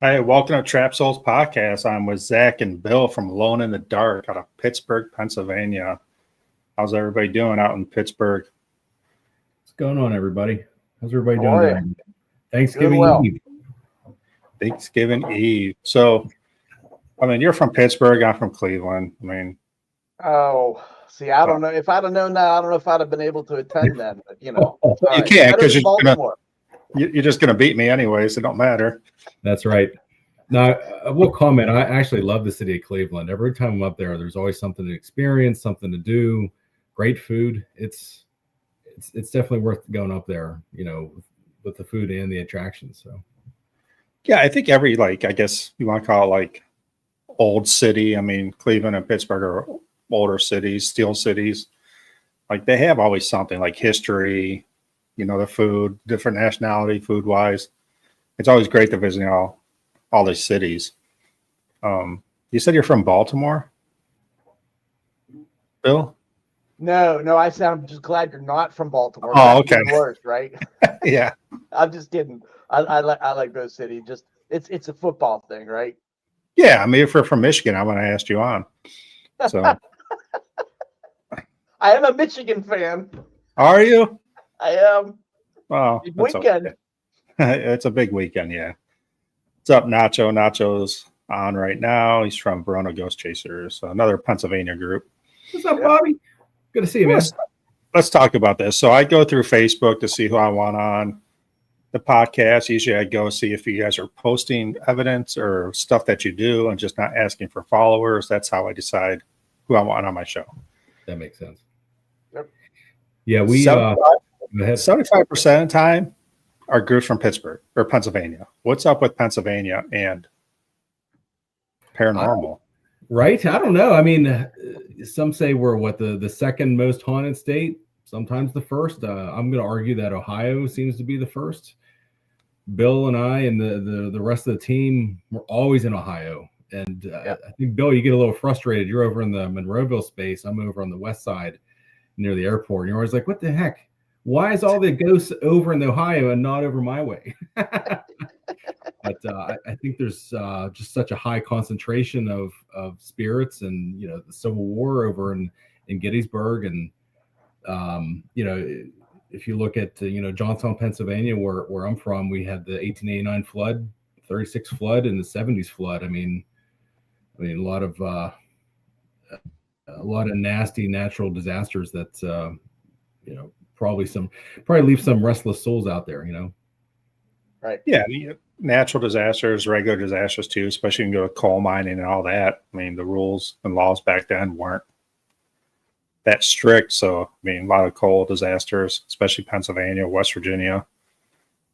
Hi, welcome to Trap Souls Podcast. I'm with Zach and Bill from Alone in the Dark out of Pittsburgh, Pennsylvania. How's everybody doing out in Pittsburgh? What's going on, everybody? How's everybody How are doing? Thanksgiving well. Eve. Thanksgiving Eve. So, you're from Pittsburgh. I'm from Cleveland. Oh, see, I don't know. If I'd have known that, I don't know if I'd have been able to attend then. But you right. can't because you're just gonna beat me anyway, so it don't matter. That's right. Now, I will comment. I actually love the city of Cleveland. Every time I'm up there, there's always something to experience, something to do. Great food. It's definitely worth going up there. With the food and the attractions. So, yeah, I think every I guess you want to call it old city. Cleveland and Pittsburgh are older cities, steel cities. They have always something like history. The food, different nationality, food wise. It's always great to visit all these cities. You said you're from Baltimore, Bill? No. I said I'm just glad you're not from Baltimore. Oh, okay. Worse, right? Yeah. I'm just kidding. I like those cities. Just it's a football thing, right? Yeah, if you're from Michigan, I'm going to ask you on. So I am a Michigan fan. Are you? I am. Oh, weekend. Okay. It's a big weekend, yeah. What's up, Nacho? Nacho's on right now. He's from Verona Ghost Chasers, another Pennsylvania group. What's up, Bobby? Good to see you, man. Let's talk about this. So I go through Facebook to see who I want on the podcast. Usually I go see if you guys are posting evidence or stuff that you do and just not asking for followers. That's how I decide who I want on my show. That makes sense. Yep. Yeah, we 75% of the time are groups from Pittsburgh or Pennsylvania. What's up with Pennsylvania and paranormal? Right? I don't know. Some say we're the second most haunted state, sometimes the first. I'm going to argue that Ohio seems to be the first. Bill and I and the rest of the team, we're always in Ohio. And I think, Bill, you get a little frustrated. You're over in the Monroeville space. I'm over on the west side near the airport. And you're always like, what the heck? Why is all the ghosts over in Ohio and not over my way? But I think there's just such a high concentration of spirits and, the Civil War over in Gettysburg. And, if you look at, Johnstown, Pennsylvania, where I'm from, we had the 1889 flood, 36 flood, and the 70s flood. A lot of nasty natural disasters that, probably leave some restless souls out there, Right. Yeah. Natural disasters, regular disasters too, especially when you go to coal mining and all that. The rules and laws back then weren't that strict. So, a lot of coal disasters, especially Pennsylvania, West Virginia.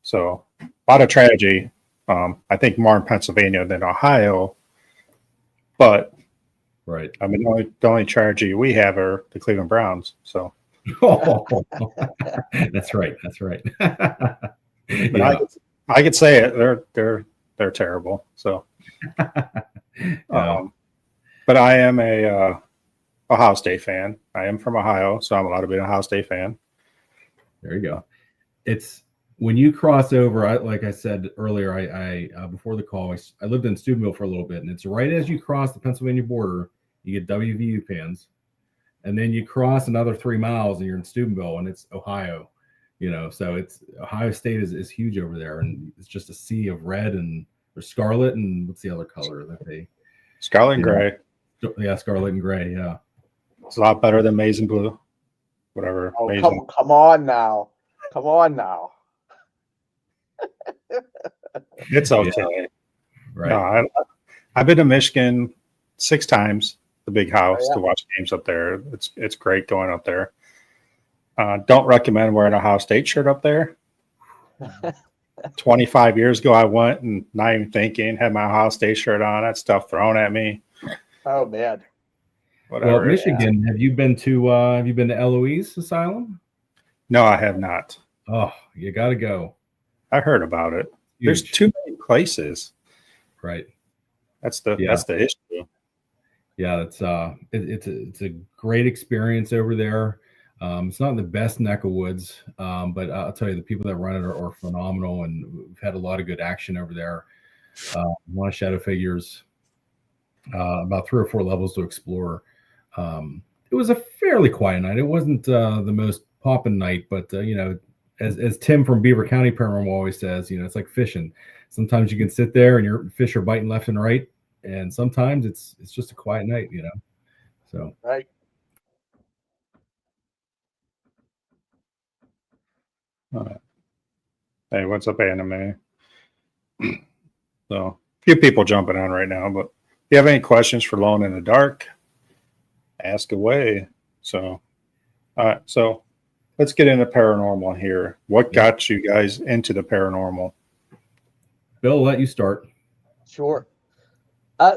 So a lot of tragedy. I think more in Pennsylvania than Ohio. But right. the only tragedy we have are the Cleveland Browns. So That's right. But I could say it. They're terrible. So, but I am a Ohio State fan. I am from Ohio, so I'm allowed to be an Ohio State fan. There you go. It's when you cross over. Like I said earlier, I before the call, I lived in Steubenville for a little bit, and it's right as you cross the Pennsylvania border, you get WVU fans, and then you cross another 3 miles, and you're in Steubenville, and it's Ohio. So it's Ohio State is huge over there, and it's just a sea of red or scarlet, and what's the other color that they? Scarlet and gray. Yeah, scarlet and gray. Yeah, it's a lot better than maize and blue. Whatever. Oh, come on now. It's okay. Yeah. Right. No, I've been to Michigan 6 times, the big house, to watch games up there. It's great going up there. Don't recommend wearing a Ohio State shirt up there. 25 years ago, I went and not even thinking, had my Ohio State shirt on, that stuff thrown at me. Oh, man. Whatever. Well, Michigan, have you been to Eloise Asylum? No, I have not. Oh, you got to go. I heard about it. Huge. There's too many places. Right. That's the issue. Yeah, it's a great experience over there. It's not in the best neck of woods, but I'll tell you, the people that run it are phenomenal, and we've had a lot of good action over there. A lot of shadow figures, about 3 or 4 levels to explore. It was a fairly quiet night. It wasn't the most poppin' night, but as Tim from Beaver County Paranormal always says, it's like fishing. Sometimes you can sit there and your fish are biting left and right, and sometimes it's just a quiet night, So Right. Hey, what's up, anime? So, a few people jumping on right now, but if you have any questions for Lone in the Dark, ask away. So, all right. So, let's get into paranormal here. What got you guys into the paranormal? Bill, I'll let you start. Sure.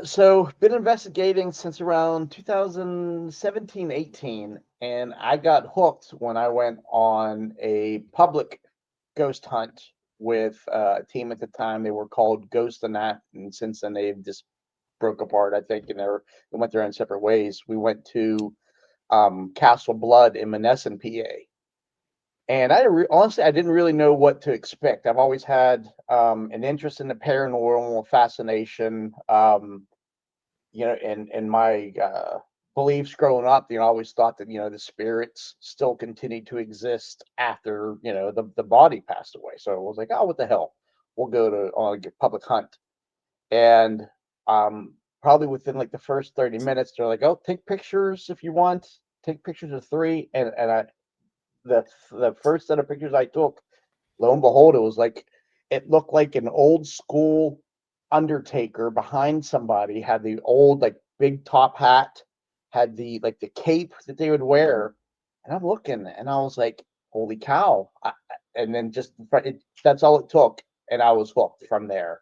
So been investigating since around 2017, 18, and I got hooked when I went on a public ghost hunt with a team at the time. They were called Ghost and That, and since then they've just broke apart, I think, and they went their own separate ways. We went to Castle Blood in Monessen, PA. And honestly, I didn't really know what to expect. I've always had an interest in the paranormal, fascination, and my beliefs growing up. I always thought that the spirits still continued to exist after the body passed away. So I was like, oh, what the hell? We'll go on a public hunt, and probably within like the first 30 minutes, they're like, oh, take pictures if you want. Take pictures of 3, and the first set of pictures I took, lo and behold, it looked like an old school undertaker behind somebody, had the old like big top hat, had the cape that they would wear, and I'm looking and I was like, holy cow. And then that's all it took, and I was hooked from there.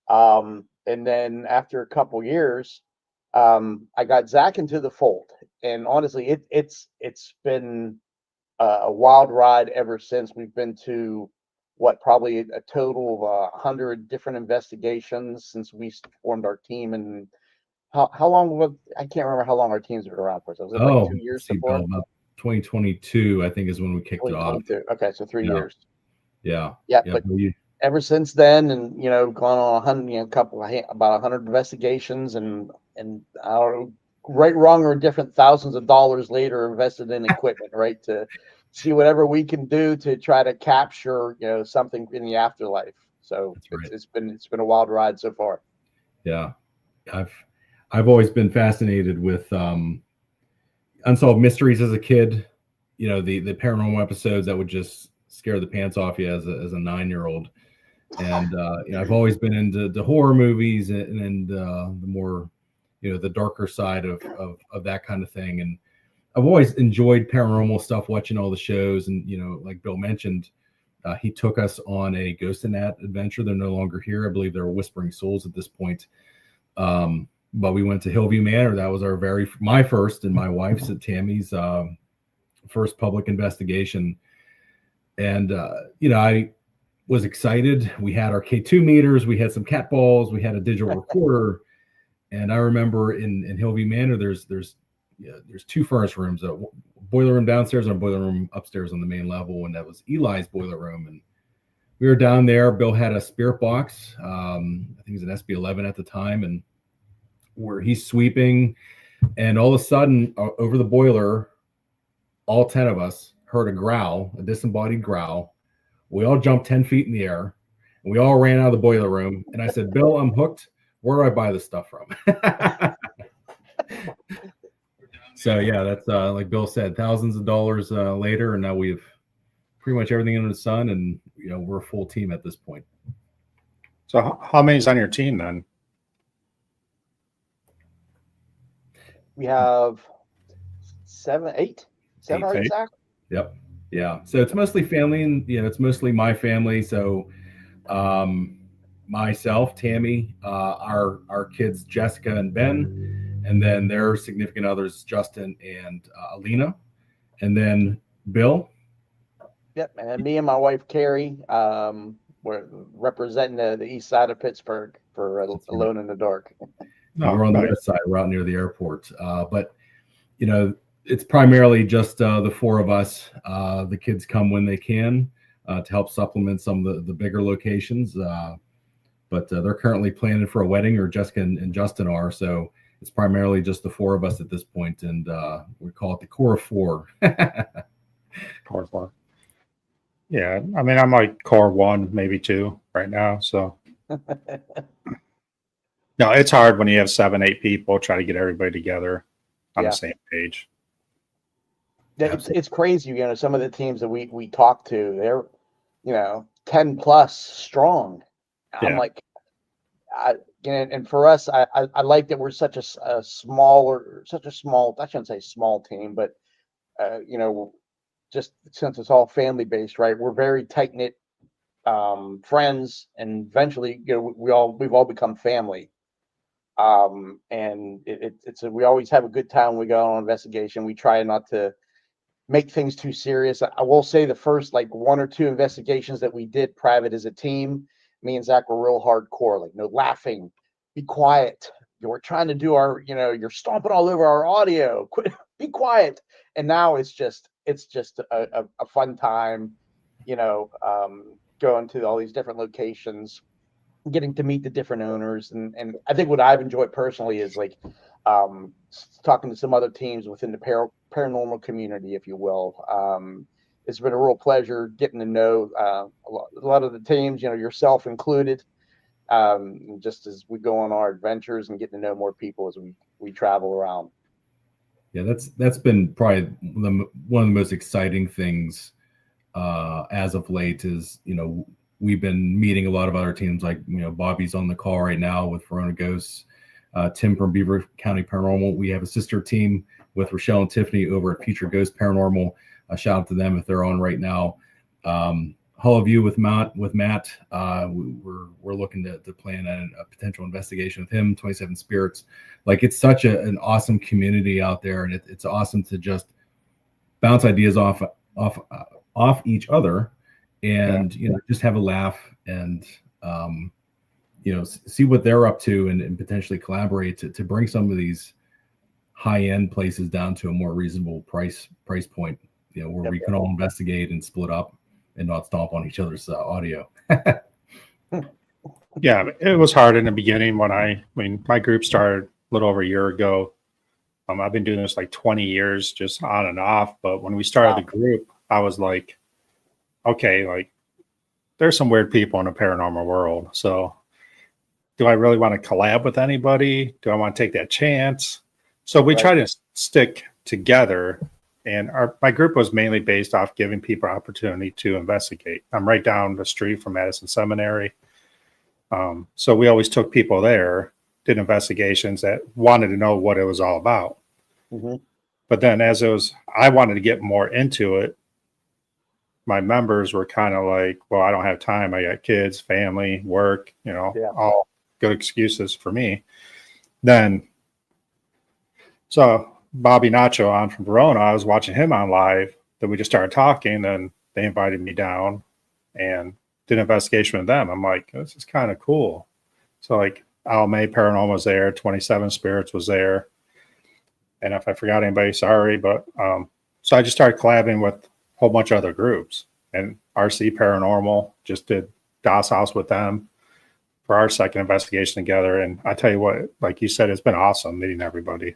And then after a couple years, I got Zach into the fold, and honestly, it's been a wild ride ever since. We've been to probably a total of 100 different investigations since we formed our team. And how long was, I can't remember how long our teams were around for. So was it like 2 years before? About 2022, I think, is when we kicked it off. Okay, so 3 years. Yeah. But ever since then, and gone on 100, about 100 investigations, and I don't know, right, wrong, or different, thousands of dollars later invested in equipment, right, to see whatever we can do to try to capture something in the afterlife. So it's been a wild ride so far. Yeah, I've always been fascinated with unsolved mysteries as a kid. The paranormal episodes that would just scare the pants off you as a 9-year-old. And I've always been into the horror movies and the more the darker side of that kind of thing. And I've always enjoyed paranormal stuff, watching all the shows. And like Bill mentioned, he took us on a Ghost and That adventure. They're no longer here. I believe they're Whispering Souls at this point. But we went to Hillview Manor. That was my first and my wife's, Tammy's first public investigation. And I was excited. We had our K2 meters, we had some cat balls, we had a digital recorder. And I remember in Hillview Manor, there's 2 furnace rooms, a boiler room downstairs and a boiler room upstairs on the main level. And that was Eli's boiler room. And we were down there. Bill had a spirit box. I think it was an SB11 at the time. And where he's sweeping, and all of a sudden over the boiler, all 10 of us heard a disembodied growl. We all jumped 10 feet in the air, and we all ran out of the boiler room. And I said, Bill, I'm hooked. Where do I buy this stuff from? So yeah, that's like Bill said, thousands of dollars later, and now we've pretty much everything under the sun, and we're a full team at this point. So how many's on your team then? We have 7, 8. 7 or 8, Zach? Yep. Yeah. So it's mostly family, and it's mostly my family. So myself, Tammy, our kids, Jessica and Ben, and then their significant others, Justin and Alina, and then Bill. Yep. And me and my wife, Carrie, we're representing the east side of Pittsburgh for Alone in the Dark. We're on the west side, we're out near the airport. But it's primarily just the 4 of us. The kids come when they can to help supplement some of the bigger locations. but they're currently planning for a wedding, or Jessica and Justin are. So it's primarily just the four of us at this point, and we call it the core of four. Core 4. Yeah, I mean, I'm like core 1, maybe 2 right now. So no, it's hard when you have 7, 8 people, try to get everybody together on the same page. It's crazy, you know, some of the teams that we talk to, they're, you know, 10 plus strong. I'm like, and for us, I like that we're such a small, I shouldn't say small team, but you know, just since it's all family based, right? We're very tight knit friends, and eventually, you know, we've all become family. And we always have a good time when we go on investigation. We try not to make things too serious. I will say the first like 1 or 2 investigations that we did private as a team, me and Zach were real hardcore, like no laughing, be quiet. We're trying to do our, you know, you're stomping all over our audio. Quit, be quiet. And now it's just a fun time, you know, going to all these different locations, getting to meet the different owners. And I think what I've enjoyed personally is like talking to some other teams within the paranormal community, if you will. It's been a real pleasure getting to know a lot of the teams, you know, yourself included, just as we go on our adventures and getting to know more people as we travel around. Yeah, that's been probably one of the most exciting things as of late is, you know, we've been meeting a lot of other teams, like, you know, Bobby's on the call right now with Verona Ghosts, Tim from Beaver County Paranormal. We have a sister team with Rochelle and Tiffany over at Future Ghost Paranormal. A shout out to them if they're on right now. Hall of View with Matt. We're looking to plan a potential investigation with him. 27 Spirits. Like, it's such an awesome community out there, and it's awesome to just bounce ideas off each other, and you know, just have a laugh and you know, see what they're up to, and potentially collaborate to bring some of these high-end places down to a more reasonable price point, you know, where we can all investigate and split up and not stomp on each other's audio. Yeah, it was hard in the beginning when my group started a little over a year ago. I've been doing this like 20 years, just on and off. But when we started the group, I was like, okay, like, there's some weird people in the paranormal world. So do I really want to collab with anybody? Do I want to take that chance? So we try to stick together. And my group was mainly based off giving people opportunity to investigate. I'm right down the street from Madison Seminary. So we always took people there, did investigations that wanted to know what it was all about. Mm-hmm. But then I wanted to get more into it. My members were kind of like, well, I don't have time. I got kids, family, work, you know, all good excuses for me. Then, so Bobby Nacho on from Verona, I was watching him on live. Then we just started talking, and they invited me down and did an investigation with them. I'm like, this is kind of cool. So like Al May Paranormal was there, 27 Spirits was there. And if I forgot anybody, sorry. But so I just started collabing with a whole bunch of other groups. And RC Paranormal, just did DOS House with them for our second investigation together. And I tell you what, like you said, it's been awesome meeting everybody.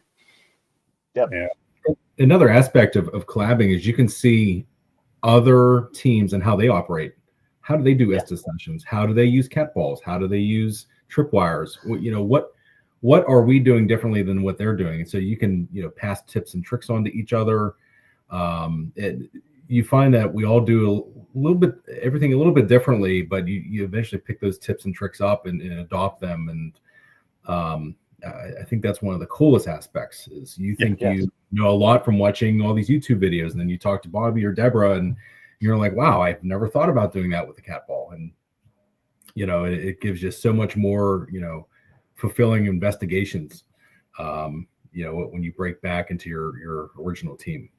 Yep. Yeah. Another aspect of collabing is you can see other teams and how they operate. How do they do Estes sessions? How do they use cat balls? How do they use tripwires? You know, what are we doing differently than what they're doing? And so you can, you know, pass tips and tricks on to each other. You find that we all do everything a little bit differently, but you eventually pick those tips and tricks up and adopt them. And I think that's one of the coolest aspects is you think you know a lot from watching all these YouTube videos, and then you talk to Bobby or Deborah and you're like, wow, I've never thought about doing that with a cat ball. And, you know, it gives you so much more, you know, fulfilling investigations, you know, when you break back into your original team.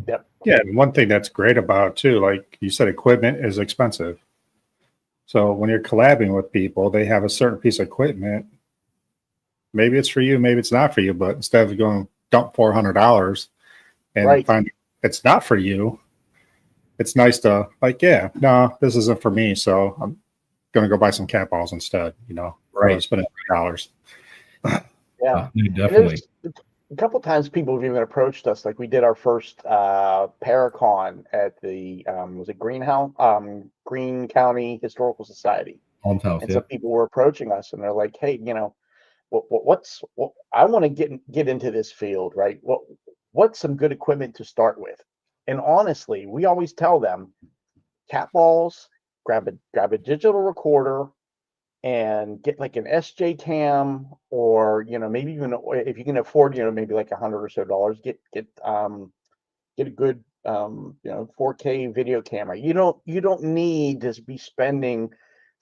Yep. Yeah. And one thing that's great about too, like you said, equipment is expensive. So when you're collabing with people, they have a certain piece of equipment. Maybe it's for you, maybe it's not for you, but instead of going dump $400 and find it's not for you, it's nice to like, yeah, no, this isn't for me. So going to go buy some cat balls instead, rather than spending $3. Yeah. And Definitely. there's a couple times people have even approached us. Like we did our first Paracon at the was it Green County Historical Society. Almshouse, And yeah. some people were approaching us and they're like, hey, what's I want to get into this field, right? What's some good equipment to start with? And honestly, we always tell them cat balls, grab a digital recorder and get like an SJ cam, or maybe even if you can afford maybe like $100 or so, get a good 4K video camera. You don't need to be spending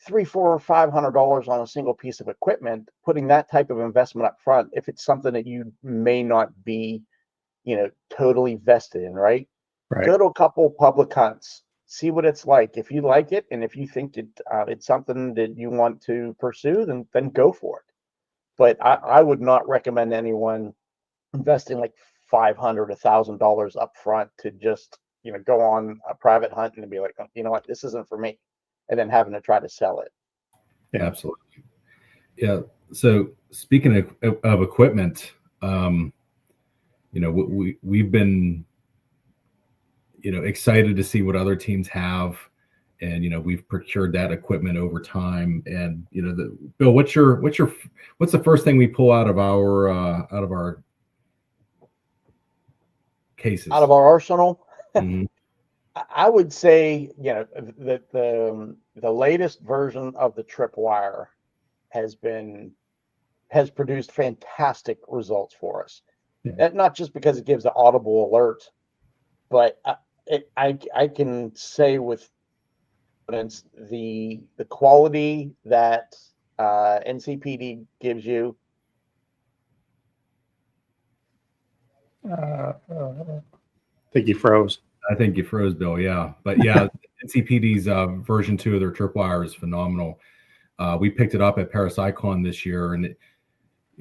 $300, $400, or $500 on a single piece of equipment, putting that type of investment up front if it's something that you may not be totally vested in, right? Right. Go to a couple public hunts, see what it's like. If you like it, and if you think it's something that you want to pursue, then go for it. But I would not recommend anyone investing like $500, $1,000 up front to just go on a private hunt and be like, oh, you know what, this isn't for me, and then having to try to sell it. Yeah, absolutely. Yeah. So speaking of equipment, we've been excited to see what other teams have, and we've procured that equipment over time. And Bill, what's the first thing we pull out of our cases, Out of our arsenal? Mm-hmm. I would say that the latest version of the tripwire has produced fantastic results for us. Yeah. Not just because it gives an audible alert, but I can say with confidence the quality that NCPD gives you. I think you froze. I think you froze, Bill. Yeah, but yeah, NCPD's version 2 of their tripwire is phenomenal. We picked it up at Parasicon this year, and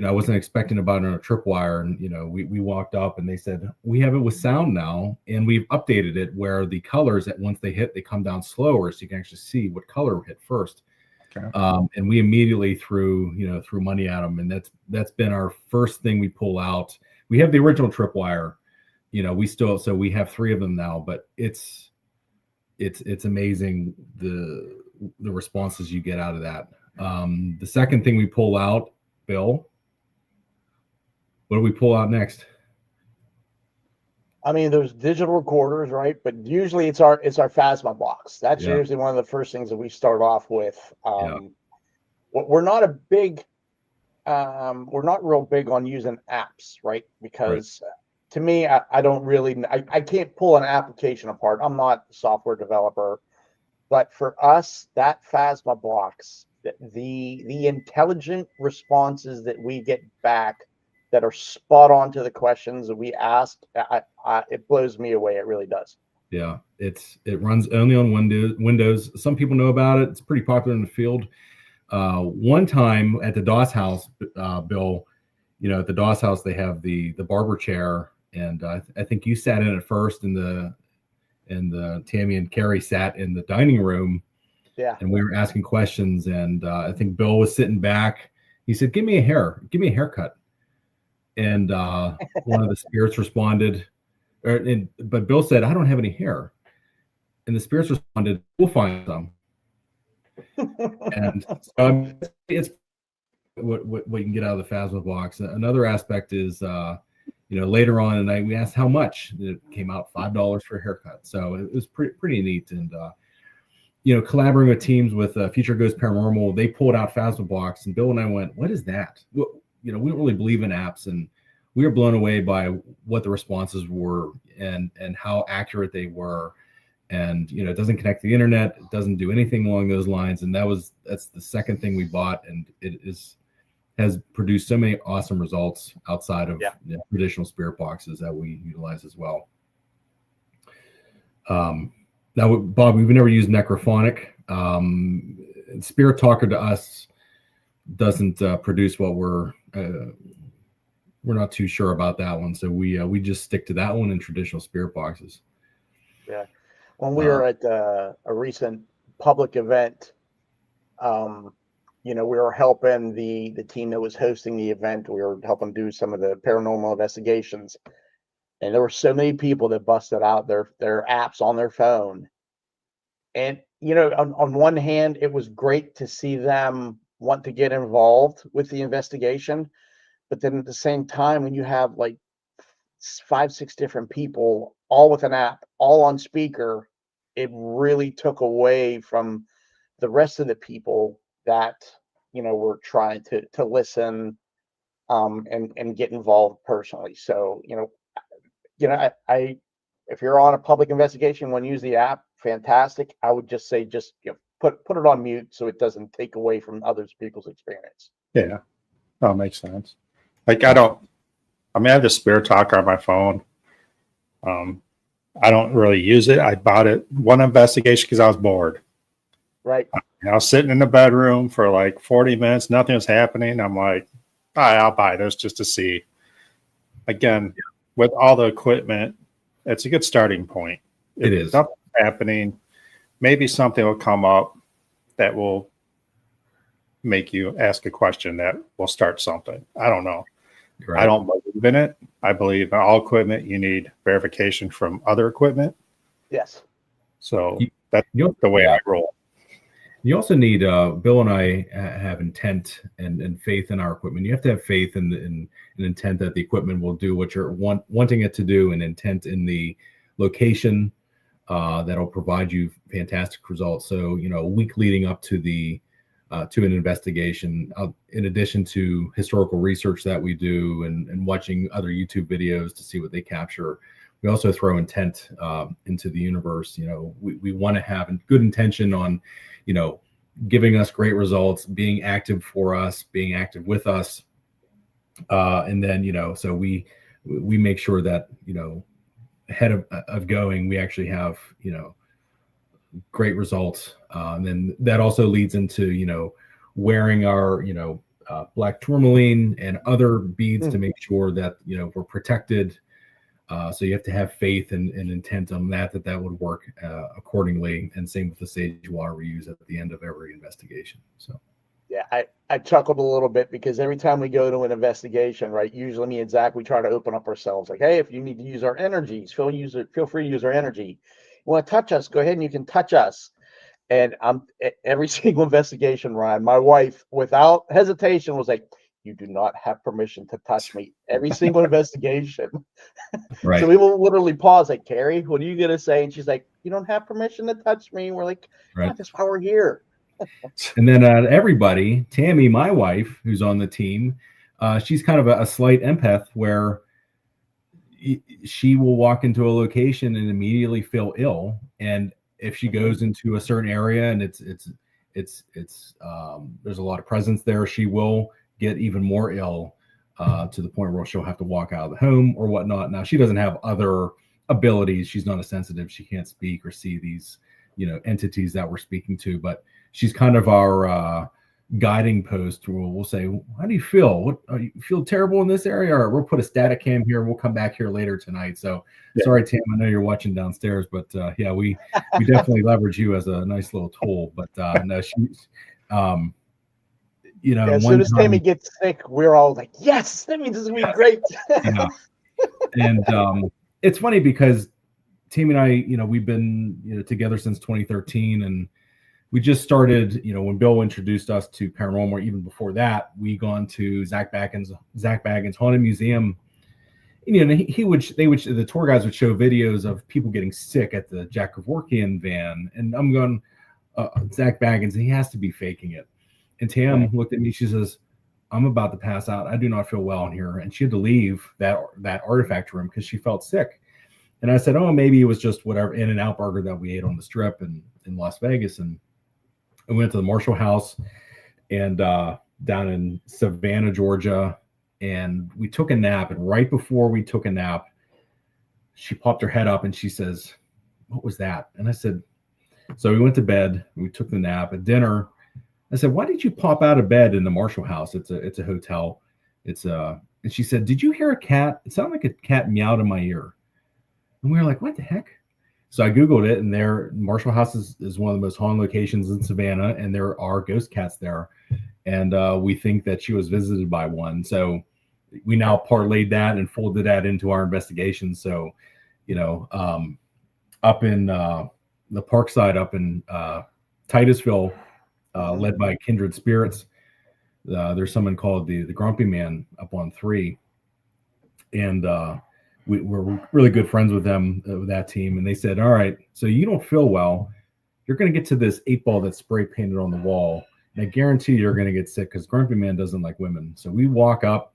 I wasn't expecting about it on a tripwire, and we walked up and they said we have it with sound now, and we've updated it where the colors that once they hit, they come down slower, so you can actually see what color hit first. Okay. And we immediately threw money at them, and that's been our first thing we pull out. We have the original tripwire. We have 3 of them now, but it's amazing the responses you get out of that. The second thing we pull out, Bill, what do we pull out next? I mean, there's digital recorders, right? But usually it's our Phasma box. That's usually one of the first things that we start off with. We're not real big on using apps, right? Because to me, I don't really, I can't pull an application apart. I'm not a software developer, but for us, that Phasma box, the intelligent responses that we get back that are spot on to the questions that we asked, it blows me away. It really does. Yeah, it runs only on Windows. Some people know about it. It's pretty popular in the field. One time at the DOS house, Bill, at the DOS house, they have the barber chair, and I think you sat in it first, and the Tammy and Carrie sat in the dining room. Yeah. And we were asking questions, and I think Bill was sitting back. He said, give me a haircut. And one of the spirits responded, but Bill said, I don't have any hair. And the spirits responded, we'll find some. And it's what you can get out of the Phasma box. Another aspect is, later on in the night, we asked how much. It came out $5 for a haircut. So it was pretty neat. And, collaborating with teams with Future Ghost Paranormal, they pulled out Phasma box, and Bill and I went, what is that? We don't really believe in apps, and we were blown away by what the responses were and how accurate they were. And it doesn't connect to the internet, it doesn't do anything along those lines. And that's the second thing we bought, and it has produced so many awesome results outside of traditional spirit boxes that we utilize as well. Now, Bob, we've never used Necrophonic. Spirit Talker to us doesn't produce what we're not too sure about that one, so we just stick to that one in traditional spirit boxes. Yeah, when we were at a recent public event, You know, we were helping the team that was hosting the event. We were helping do some of the paranormal investigations, and there were so many people that busted out their apps on their phone. And you know, on one hand, it was great to see them want to get involved with the investigation, but then at the same time, when you have like 5, 6 different people, all with an app, all on speaker, it really took away from the rest of the people that, you know, were trying to listen, and get involved personally. So, I if you're on a public investigation, want to use the app, fantastic. I would just say just, put it on mute so it doesn't take away from others people's experience. Yeah, that makes sense. Like I mean, I have the Spirit Talker on my phone. I don't really use it. I bought it one investigation because I was bored. Right. I was sitting in the bedroom for like 40 minutes, nothing was happening. I'm like, all right, I'll buy this just to see. Again, with all the equipment, it's a good starting point. It If is. nothing's happening, maybe something will come up that will make you ask a question that will start something. I don't know. Right. I don't believe in it. I believe in all equipment, you need verification from other equipment. Yes. So that's the way I roll. You also need, Bill and I have intent and faith in our equipment. You have to have faith in intent that the equipment will do what you're wanting it to do, and intent in the location that'll provide you fantastic results. So, a week leading up to to an investigation, in addition to historical research that we do and watching other YouTube videos to see what they capture, we also throw intent into the universe. We want to have good intention on, giving us great results, being active for us, being active with us. And then, so we make sure that, ahead of going, we actually have, great results. And then that also leads into, wearing our, black tourmaline and other beads to make sure that, we're protected. So you have to have faith and intent on that would work accordingly. And same with the sage water we use at the end of every investigation. So. Yeah, I chuckled a little bit because every time we go to an investigation, right, usually me and Zach, we try to open up ourselves. Like, hey, if you need to use our energies, feel free to use our energy. You want to touch us, go ahead and you can touch us. And every single investigation, Ryan, my wife, without hesitation, was like, you do not have permission to touch me. Every single investigation. Right. So we will literally pause, like, Carrie, what are you going to say? And she's like, you don't have permission to touch me. And we're like, right. That's why we're here. And then everybody, Tammy, my wife, who's on the team, she's kind of a slight empath where she will walk into a location and immediately feel ill. And if she goes into a certain area and it's there's a lot of presence there, she will get even more ill to the point where she'll have to walk out of the home or whatnot. Now, she doesn't have other abilities. She's not a sensitive. She can't speak or see these, entities that we're speaking to, but she's kind of our guiding post. We'll say, how do you feel? You feel terrible in this area? Or we'll put a static cam here. We'll come back here later tonight. So sorry, Tam, I know you're watching downstairs, but yeah, we definitely leverage you as a nice little tool. But no, she's, as soon as Tammy gets sick, we're all like, yes, that means this is going to be great. Yeah. And it's funny because Tammy and I, we've been together since 2013, and we just started, when Bill introduced us to paranormal. Even before that, we gone to Zach Baggins' Haunted Museum. And the tour guides would show videos of people getting sick at the Jack Kevorkian van, and I'm going, Zach Baggins, he has to be faking it. And Tam looked at me, she says, I'm about to pass out. I do not feel well in here. And she had to leave that artifact room because she felt sick. And I said, oh, maybe it was just whatever In-N-Out burger that we ate on the strip in Las Vegas. And we went to the Marshall House and down in Savannah, Georgia. And we took a nap. And right before we took a nap, she popped her head up and she says, what was that? And I said, so we went to bed. We took the nap. At dinner, I said, why did you pop out of bed in the Marshall House? It's a hotel. And she said, did you hear a cat? It sounded like a cat meowed in my ear. And we were like, what the heck? So I Googled it, and there, Marshall House is one of the most haunted locations in Savannah, and there are ghost cats there. And we think that she was visited by one. So we now parlayed that and folded that into our investigation. So, up in the park side, up in Titusville, led by Kindred Spirits, there's someone called the Grumpy Man up on 3. And we're really good friends with them, with that team. And they said, all right, so you don't feel well. You're going to get to this 8-ball that's spray painted on the wall. And I guarantee you're going to get sick because Grumpy Man doesn't like women. So we walk up.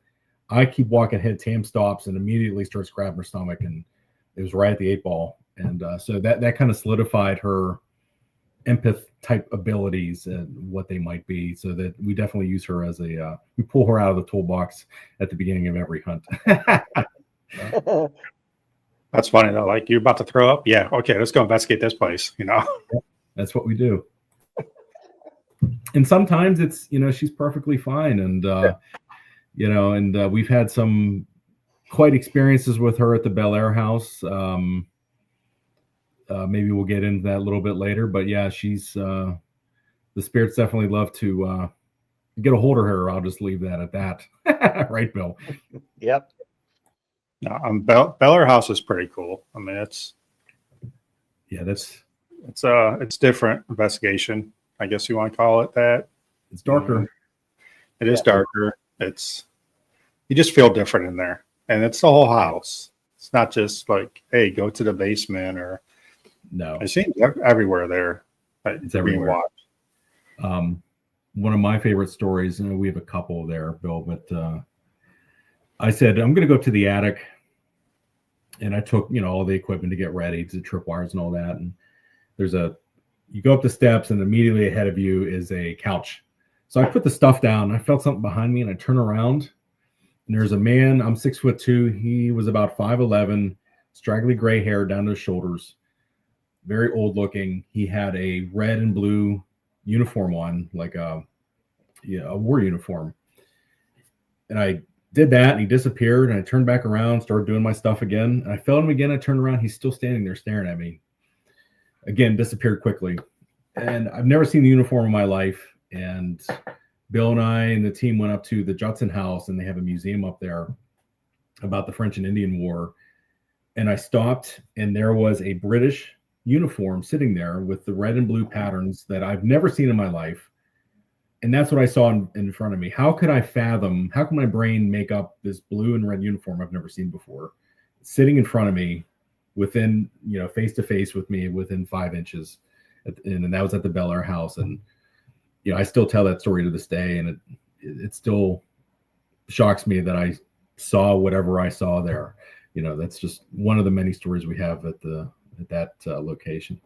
I keep walking ahead. Tam stops and immediately starts grabbing her stomach. And it was right at the 8-ball. And so that kind of solidified her empath type abilities and what they might be. So that we definitely use her as we pull her out of the toolbox at the beginning of every hunt. That's funny though. Like, you're about to throw up. Yeah. Okay. Let's go investigate this place. That's what we do. And sometimes it's, she's perfectly fine. And, we've had some quite experiences with her at the Bel Air house. Maybe we'll get into that a little bit later, but yeah, she's, the spirits definitely love to get a hold of her. I'll just leave that at that. Right, Bill? Yep. No, Bel Air house is pretty cool. I mean, it's different investigation, I guess you want to call it that. It's darker. It is darker. You just feel different in there, and it's the whole house. It's not just like, hey, go to the basement or no. It seems everywhere there. It's everywhere. One of my favorite stories, and we have a couple there, Bill, but I said, I'm going to go to the attic, and I took, all the equipment to get ready, to tripwires and all that. And you go up the steps, and immediately ahead of you is a couch. So I put the stuff down, and I felt something behind me, and I turn around, and there's a man. I'm 6'2". He was about 5'11", straggly gray hair down to his shoulders, very old looking. He had a red and blue uniform on, like a war uniform. And I did that, and he disappeared, and I turned back around, started doing my stuff again, and I felt him again. I turned around, he's still standing there staring at me. Again, disappeared quickly. And I've never seen the uniform in my life. And Bill and I and the team went up to the Judson House, and they have a museum up there about the French and Indian War. And I stopped, and there was a British uniform sitting there with the red and blue patterns that I've never seen in my life. And that's what I saw in front of me. How could my brain make up this blue and red uniform I've never seen before, sitting in front of me, within, face to face with me, within 5 inches. And that was at the Bel Air house. And, I still tell that story to this day. And it still shocks me that I saw whatever I saw there. That's just one of the many stories we have at that location.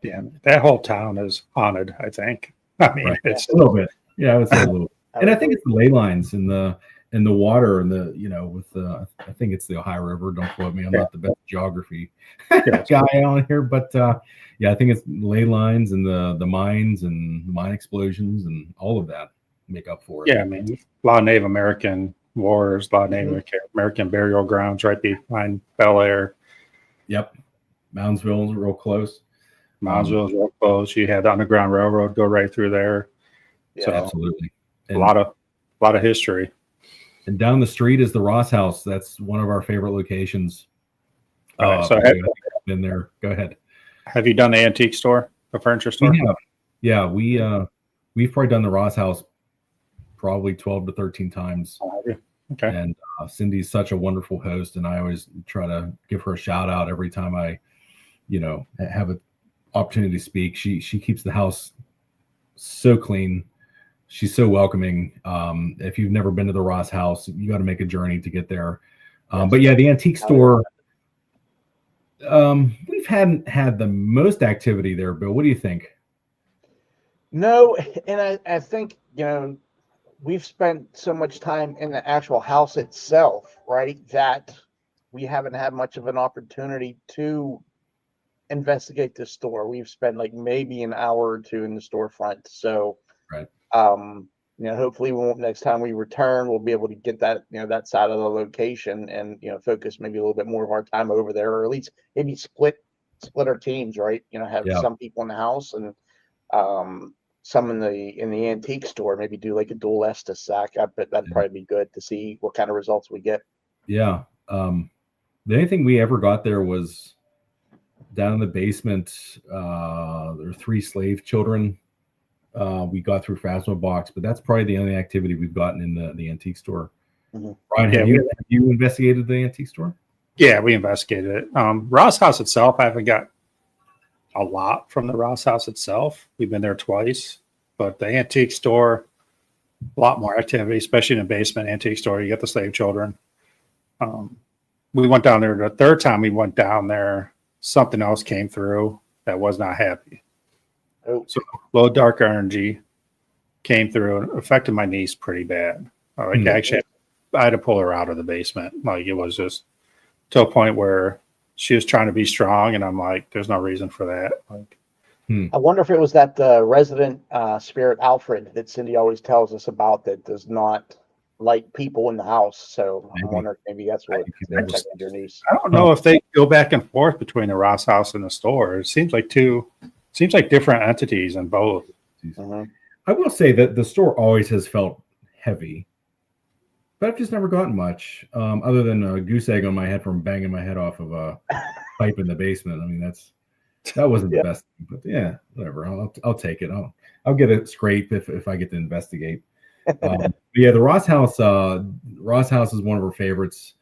Yeah. That whole town is haunted, I think. I mean, right. It's a little bit. Yeah, I would say a little. And I think it's the ley lines and the water and I think it's the Ohio River. Don't quote me. I'm not the best geography guy on here, but I think it's ley lines and the mines and the mine explosions and all of that make up for it. Yeah, I mean, a lot of Native American wars, a lot of Native American burial grounds right behind Bel Air. Yep. Moundsville is real close. Moundsville is real close. You had the Underground Railroad go right through there. Yeah, so, absolutely. And a lot of history. And down the street is the Ross House. That's one of our favorite locations. So been there. Go ahead. Have you done the antique store, the furniture store? We have. Yeah, we've probably done the Ross House probably 12 to 13 times. Okay. And Cindy's such a wonderful host, and I always try to give her a shout out every time I, have an opportunity to speak. She keeps the house so clean. She's so welcoming. If you've never been to the Ross House, you got to make a journey to get there. But yeah, the antique store, we've hadn't had the most activity there, Bill. What do you think? No, and I think, we've spent so much time in the actual house itself, right, that we haven't had much of an opportunity to investigate the store. We've spent like maybe an hour or two in the storefront. So, right. Hopefully next time we return, we'll be able to get that, that side of the location and, focus maybe a little bit more of our time over there, or at least maybe split split our teams, right? You know, have Yeah. some people in the house and some in the antique store. Maybe do like a dual Estes sack. I bet that'd probably be good to see what kind of results we get. Yeah. The only thing we ever got there was down in the basement. There are 3 slave children. We got through Phasma box, but that's probably the only activity we've gotten in the antique store. Mm-hmm. Ryan, have you investigated the antique store? Yeah, we investigated it. Ross House itself, I haven't got a lot from the Ross House itself. We've been there twice, but the antique store, a lot more activity, especially in the basement antique store. You get the slave children. We went down there the third time we went down there. Something else came through that was not happy. Oh. So low dark energy came through and affected my niece pretty bad. Actually, I had to pull her out of the basement. Like it was just to a point where she was trying to be strong, and I'm like, there's no reason for that. Like, I wonder if it was that resident spirit Alfred that Cindy always tells us about that does not like people in the house. So I'm wondering if maybe that's what affected your niece. I don't know if they go back and forth between the Ross House and the store. It seems like different entities in both. Mm-hmm. I will say that the store always has felt heavy, but I've just never gotten much other than a goose egg on my head from banging my head off of a pipe in the basement. I mean, that wasn't the best thing, but yeah, whatever. I'll take it. I'll get a scrape if I get to investigate. Yeah, the Ross House. Ross House is one of our favorites.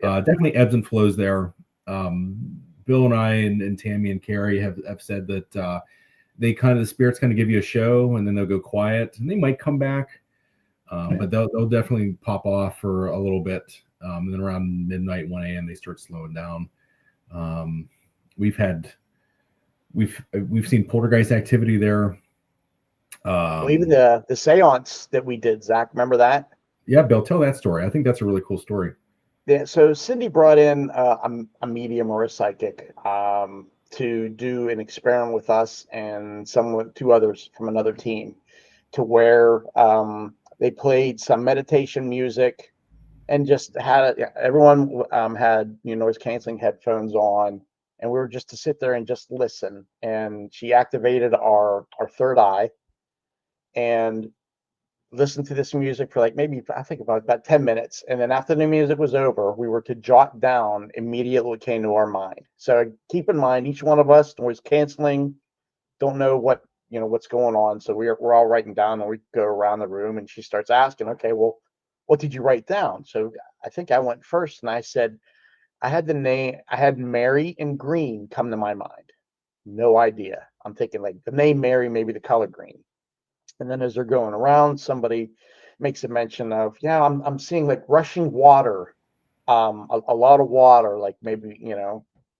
Definitely ebbs and flows there. Bill and I and Tammy and Carrie have said that the spirits kind of give you a show and then they'll go quiet and they might come back, but they'll definitely pop off for a little bit, and then around midnight, 1 a.m. they start slowing down. We've seen poltergeist activity there. Well, even the seance that we did, Zach, remember that? Yeah, Bill, tell that story. I think that's a really cool story. Yeah, so Cindy brought in a medium or a psychic to do an experiment with us and two others from another team, to where they played some meditation music and just everyone had noise canceling headphones on, and we were just to sit there and just listen. And she activated our third eye and listened to this music for like maybe I think about 10 minutes. And then after the music was over, we were to jot down immediately what came to our mind. So keep in mind, each one of us noise canceling, don't know what's going on. So we're all writing down, and we go around the room and she starts asking, okay, well, what did you write down? So I think I went first and I said, I had Mary and green come to my mind. No idea. I'm thinking like the name Mary, maybe the color green. And then as they're going around, somebody makes a mention of, I'm seeing like rushing water, a lot of water, like maybe,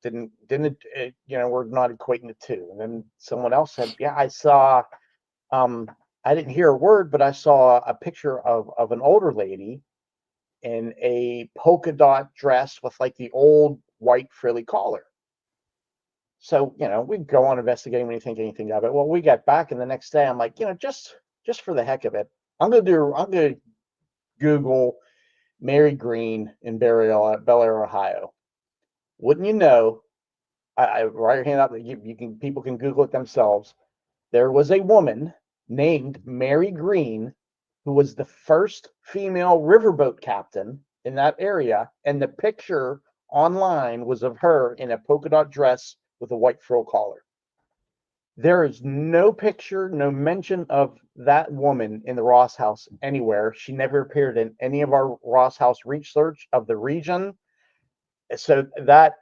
didn't we're not equating the two. And then someone else said, I saw, I didn't hear a word, but I saw a picture of an older lady in a polka dot dress with like the old white frilly collar. So, we go on investigating when you think anything of it. Well, we got back, and the next day I'm like, just for the heck of it, I'm going to Google Mary Green in Bel Air, Ohio. Wouldn't you know, I write your hand up, people can Google it themselves. There was a woman named Mary Green who was the first female riverboat captain in that area. And the picture online was of her in a polka dot dress with a white frill collar. There is no picture, no mention of that woman in the Ross House anywhere. She never appeared in any of our Ross House research of the region. So that,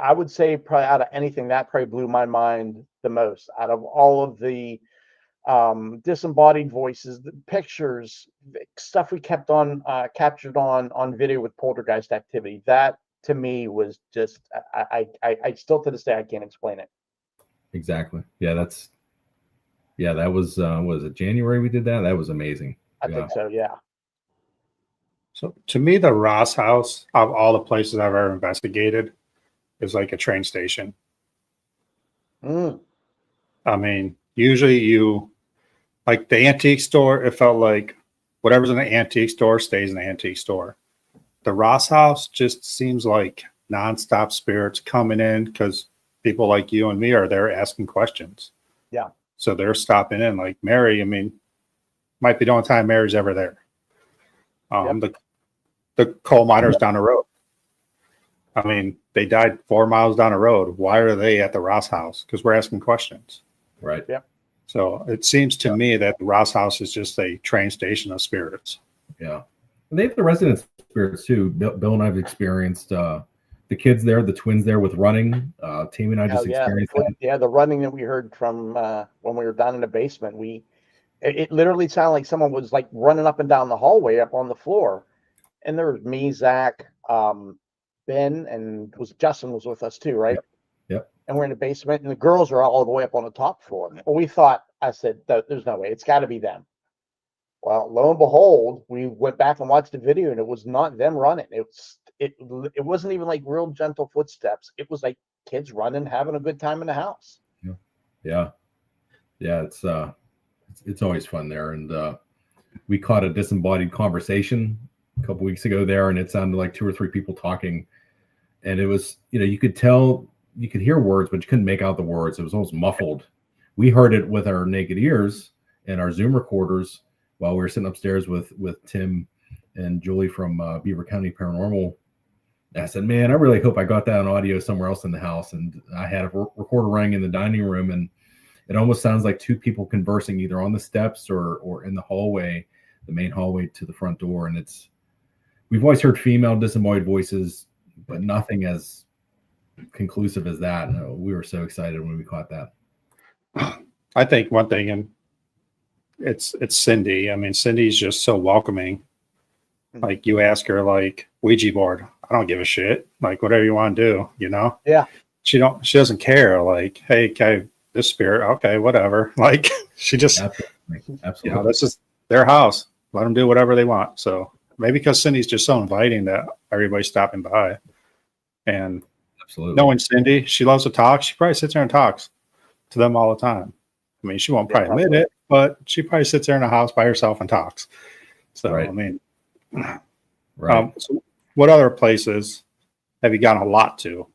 I would say, probably out of anything, that probably blew my mind the most. Out of all of the disembodied voices, the pictures, stuff we kept on captured on video with poltergeist activity, that to me was just, I still to this day I can't explain it. Exactly. Yeah, that was it January we did that? That was amazing. I think so, yeah. So to me, the Ross House, of all the places I've ever investigated, is like a train station. I mean, usually like the antique store, it felt like whatever's in the antique store stays in the antique store. The Ross House just seems like nonstop spirits coming in because people like you and me are there asking questions. Yeah. So they're stopping in. Like Mary, I mean, might be the only time Mary's ever there. The coal miners down the road. I mean, they died 4 miles down the road. Why are they at the Ross house? Because we're asking questions. Right. Yeah. So it seems to me that the Ross house is just a train station of spirits. Yeah. And they have the resident spirits too. Bill and I have experienced the kids there, the twins there with running. Tammy and I just experienced that. Yeah, the running that we heard from when we were down in the basement, it literally sounded like someone was like running up and down the hallway up on the floor. And there was me, Zach, Ben, and Justin was with us too, right? Yep. And we're in the basement, and the girls are all the way up on the top floor. Well, we thought, I said, there's no way, it's got to be them. Well, lo and behold, we went back and watched the video, and it was not them running. It wasn't even like real gentle footsteps. It was like kids running, having a good time in the house. Yeah. It's always fun there, and we caught a disembodied conversation a couple weeks ago there, and it sounded like 2 or 3 people talking, and it was, you could tell, you could hear words, but you couldn't make out the words. It was almost muffled. We heard it with our naked ears and our Zoom recorders while we were sitting upstairs with Tim and Julie from Beaver County Paranormal. And I said, man, I really hope I got that on audio somewhere else in the house. And I had a recorder running in the dining room, and it almost sounds like 2 people conversing either on the steps or in the hallway, the main hallway to the front door. And we've always heard female disembodied voices, but nothing as conclusive as that. No, we were so excited when we caught that. I think one thing, and it's Cindy. I mean, Cindy's just so welcoming. Like you ask her, like, Ouija board, I don't give a shit. Like, whatever you want to do, Yeah. She doesn't care. Like, hey, okay, this spirit, okay, whatever. Like, she just, Absolutely. this is their house. Let them do whatever they want. So maybe because Cindy's just so inviting that everybody's stopping by. And absolutely, knowing Cindy, she loves to talk. She probably sits there and talks to them all the time. I mean, she won't probably admit it, but she probably sits there in the house by herself and talks. So, right. I mean, right. So what other places have you gone a lot to?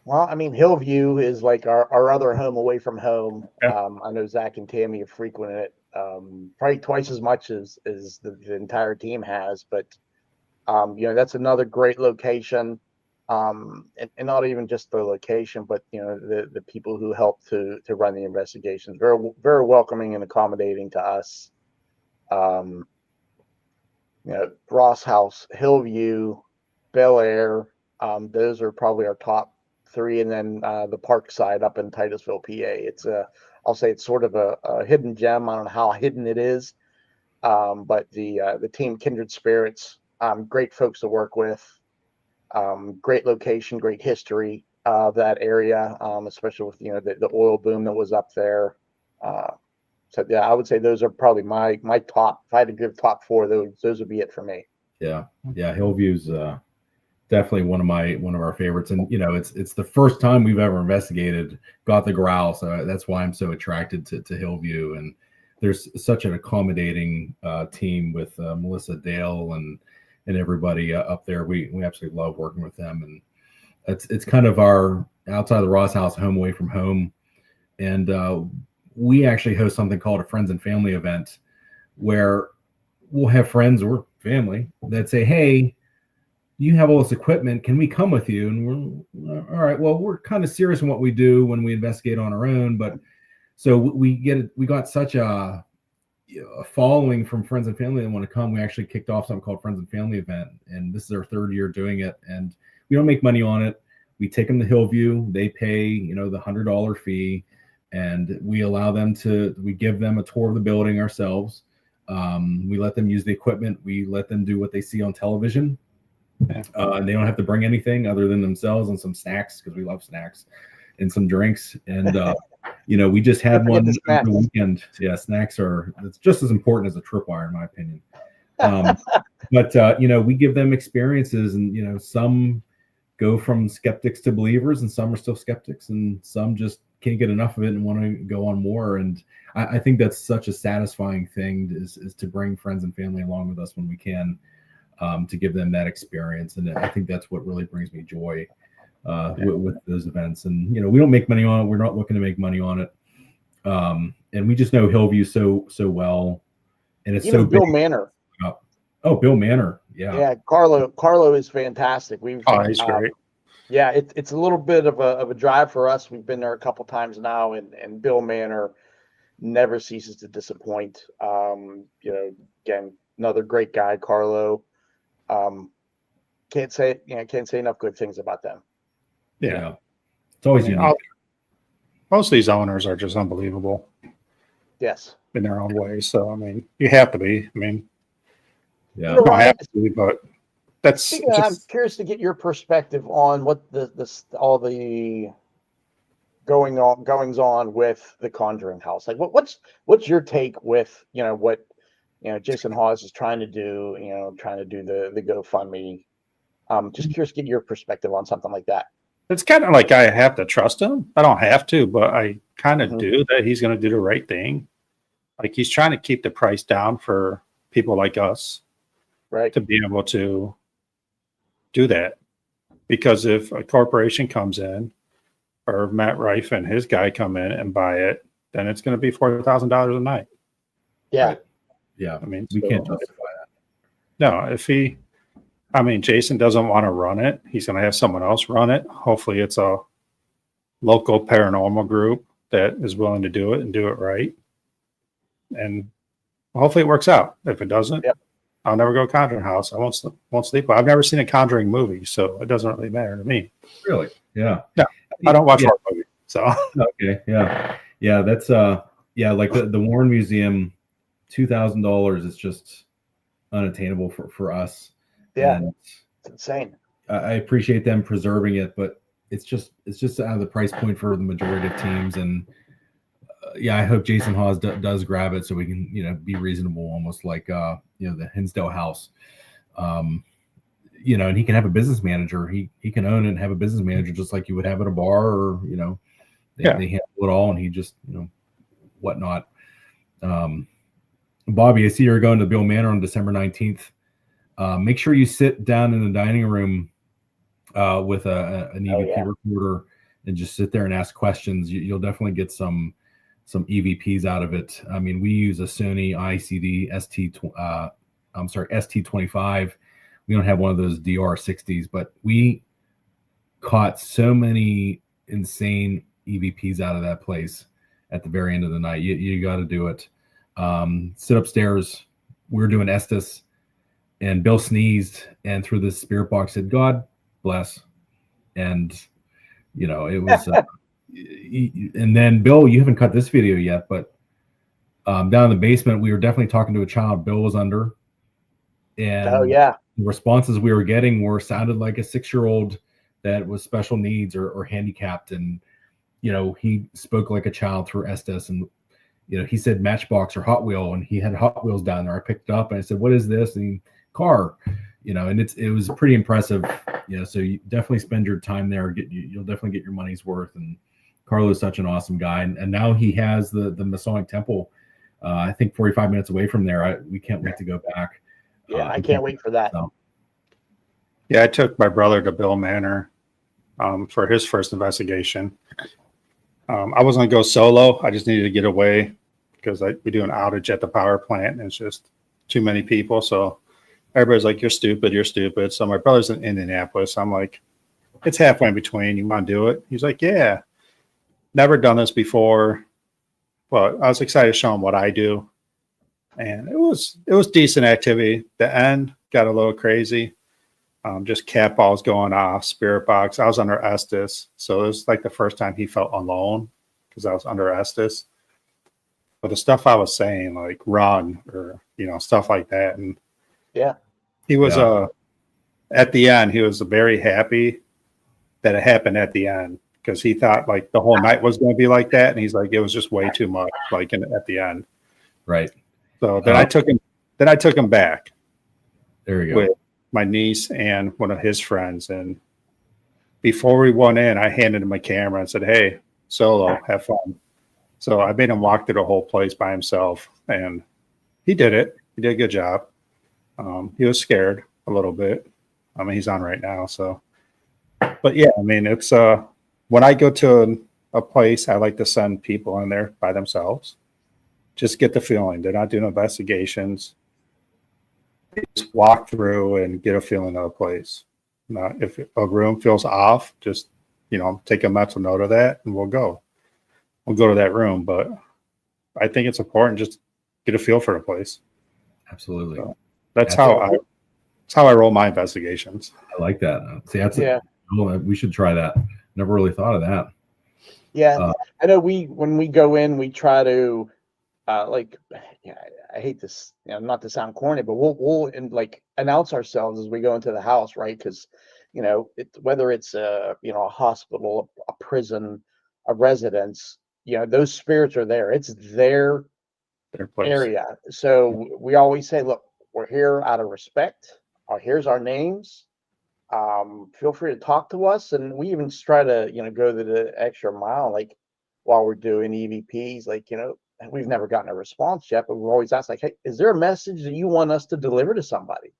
Well, I mean, Hillview is like our other home away from home. Yeah. I know Zach and Tammy have frequented it probably twice as much as the entire team has. But, that's another great location. And not even just the location, but, the people who help to run the investigations. Very, very welcoming and accommodating to us. Ross House, Hillview, Bel Air. Those are probably our top 3, and then the park side up in Titusville, PA. I'll say it's sort of a hidden gem. I don't know how hidden it is, but the team Kindred Spirits, great folks to work with, great location, great history of that area, especially with the oil boom that was up there. So yeah, I would say those are probably my top. If I had to give top 4, those would be it for me. Yeah, Hillview's definitely one of our favorites, and it's the first time we've ever investigated, got the growl, so that's why I'm so attracted to Hillview. And there's such an accommodating team with Melissa, Dale, and everybody up there. We absolutely love working with them, and it's kind of our outside of the Ross house, home away from home. And we actually host something called a friends and family event, where we'll have friends or family that say, hey, you have all this equipment, can we come with you? And we're all right. Well, we're kind of serious in what we do when we investigate on our own, but so we got such a following from friends and family that want to come. We actually kicked off something called Friends and Family Event, and this is our 3rd year doing it, and we don't make money on it. We take them to Hillview, they pay the $100 fee, and we allow them we give them a tour of the building ourselves. We let them use the equipment, we let them do what they see on television. And they don't have to bring anything other than themselves and some snacks, because we love snacks, and some drinks. And we just had one over the weekend. Yeah, snacks it's just as important as a tripwire, in my opinion. But we give them experiences, and some go from skeptics to believers, and some are still skeptics, and some just can't get enough of it and want to go on more. And I think that's such a satisfying thing is to bring friends and family along with us when we can. to give them that experience. And I think that's what really brings me joy with those events. And, we don't make money on it. We're not looking to make money on it. And we just know Hillview so well. And it's Even so Bill big. Manor. Oh, Bill Manor. Yeah. Yeah. Carlo is fantastic. He's great. Yeah, it's a little bit of a drive for us. We've been there a couple times now, and Bill Manor never ceases to disappoint. Again, another great guy, Carlo. Can't say enough good things about them. Yeah. It's always unique. Most of these owners are just unbelievable. Yes. In their own way. So, you have to be. Yeah. You don't have to be, but that's I'm curious to get your perspective on what all the goings on with the Conjuring House. Like, what's your take with what Jason Hawes is trying to do? Trying to do the GoFundMe. Just curious to get your perspective on something like that. It's kind of like I have to trust him. I don't have to, but I kind of do, that he's going to do the right thing. Like, he's trying to keep the price down for people like us, right? To be able to do that. Because if a corporation comes in, or Matt Rife and his guy come in and buy it, then it's going to be $4,000 a night. Yeah. Right. Yeah. We can't justify that. No, Jason doesn't want to run it. He's going to have someone else run it. Hopefully it's a local paranormal group that is willing to do it and do it right. And hopefully it works out. If it doesn't, I'll never go to Conjuring House. I won't sleep. I've never seen a Conjuring movie, so it doesn't really matter to me. Really? Yeah. No, I don't watch horror movies. So okay, yeah. That's like the Warren Museum, $2,000 is just unattainable for us. Yeah, and it's insane. I appreciate them preserving it, but it's just out of the price point for the majority of teams. And I hope Jason Hawes does grab it so we can be reasonable, almost like the Hinsdale House. And he can have a business manager. He can own it and have a business manager just like you would have at a bar, or they handle it all, and he just whatnot. Bobby, I see you're going to Bill Manor on December 19th. Make sure you sit down in the dining room with an EVP recorder and just sit there and ask questions. You'll definitely get some EVPs out of it. We use a Sony ICD ST25. We don't have one of those DR60s, but we caught so many insane EVPs out of that place at the very end of the night. You got to do it. Sit upstairs. We were doing Estes, and Bill sneezed, and through the spirit box said, "God bless." And it was. And then Bill, you haven't cut this video yet, but down in the basement, we were definitely talking to a child Bill was under, and the responses we were getting sounded like a 6-year-old that was special needs or handicapped, and he spoke like a child through Estes, and he said Matchbox or Hot Wheel, and he had Hot Wheels down there. I picked it up and I said, "What is this?" And car, and it was pretty impressive. So you definitely spend your time there. You'll definitely get your money's worth. And Carlo's such an awesome guy, and now he has the Masonic Temple. I think 45 minutes away from there. We can't wait to go back. Yeah, I can't wait for that. So. Yeah, I took my brother to Bill Manor for his first investigation. I wasn't going to go solo. I just needed to get away because we do an outage at the power plant, and it's just too many people. So everybody's like, "You're stupid, you're stupid." So my brother's in Indianapolis. I'm like, "It's halfway in between. You want to do it?" He's like, "Yeah." Never done this before, but I was excited to show him what I do. And it was decent activity. The end got a little crazy. Just cat balls going off, spirit box. I was under Estes, so it was like the first time he felt alone because I was under Estes. But the stuff I was saying, like run or stuff like that, and he was at the end. He was very happy that it happened at the end because he thought like the whole night was going to be like that, and he's like, it was just way too much, like at the end. Right. So then I took him. Then I took him back. There you go. With my niece and one of his friends, and before we went in, I handed him a camera and said, "Hey, solo, have fun." So I made him walk through the whole place by himself, and he did it. He did a good job. He was scared, a little bit. I mean, he's on right now. So, but yeah, I mean, it's when I go to a place, I like to send people in there by themselves. Just get the feeling. They're not doing investigations. They just walk through and get a feeling of the place. If a room feels off, just take a mental note of that, and we'll go to that room. But I think it's important just get a feel for the place. Absolutely. So that's how I roll my investigations. I like that. See, that's Yeah. we should try that. Never really thought of that. Yeah. I know when we go in, we try to I hate this, not to sound corny, but we'll announce ourselves as we go into the house, right? Because whether it's a hospital, a prison, a residence, those spirits are there. It's their Place. area. So we always say, look, we're here out of respect. Here's our names. Feel free to talk to us, and we even try to go the extra mile, like while we're doing EVPs, we've never gotten a response yet, but we're always asked, like, hey, is there a message that you want us to deliver to somebody?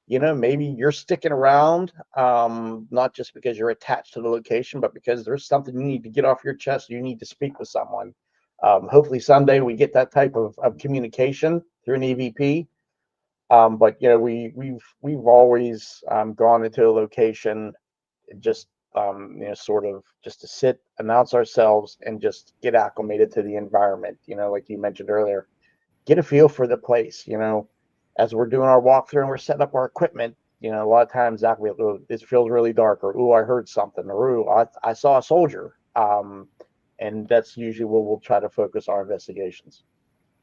Maybe you're sticking around, not just because you're attached to the location, but because there's something you need to get off your chest. You need to speak with someone. Hopefully someday we get that type of communication through an EVP. But we've always gone into a location just sort of just to sit, announce ourselves, and just get acclimated to the environment. Like you mentioned earlier, get a feel for the place. As we're doing our walkthrough and we're setting up our equipment, a lot of times Zach, it feels really dark, or I heard something, or I saw a soldier. And that's usually where we'll try to focus our investigations.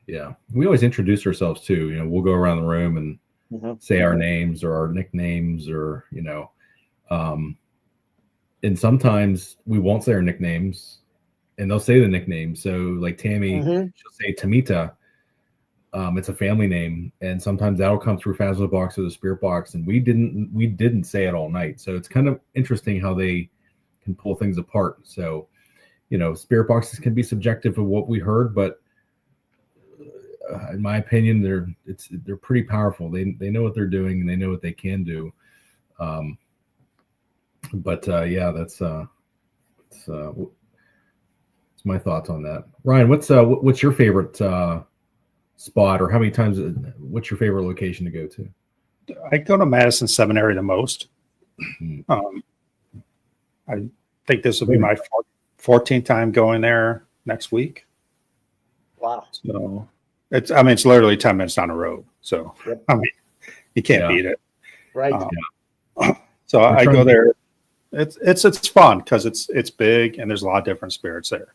Yeah, we always introduce ourselves too. We'll go around the room and say our names or our nicknames, or and sometimes we won't say our nicknames, and they'll say the nickname. So like Tammy, she'll say Tamita. It's a family name, and sometimes that'll come through Phasma box or the spirit box, and we didn't say it all night. So it's kind of interesting how they can pull things apart. So spirit boxes can be subjective of what we heard, but in my opinion, they're pretty powerful. They know what they're doing, and they know what they can do. That's my thoughts on that. Ryan, what's your favorite spot, or how many times? What's your favorite location to go to? I go to Madison Seminary the most. I think this will be my 14th time going there next week. Wow. So it's literally 10 minutes down the road. So, yep. I mean, you can't beat it. Right. So I go there. It's fun because it's big and there's a lot of different spirits there.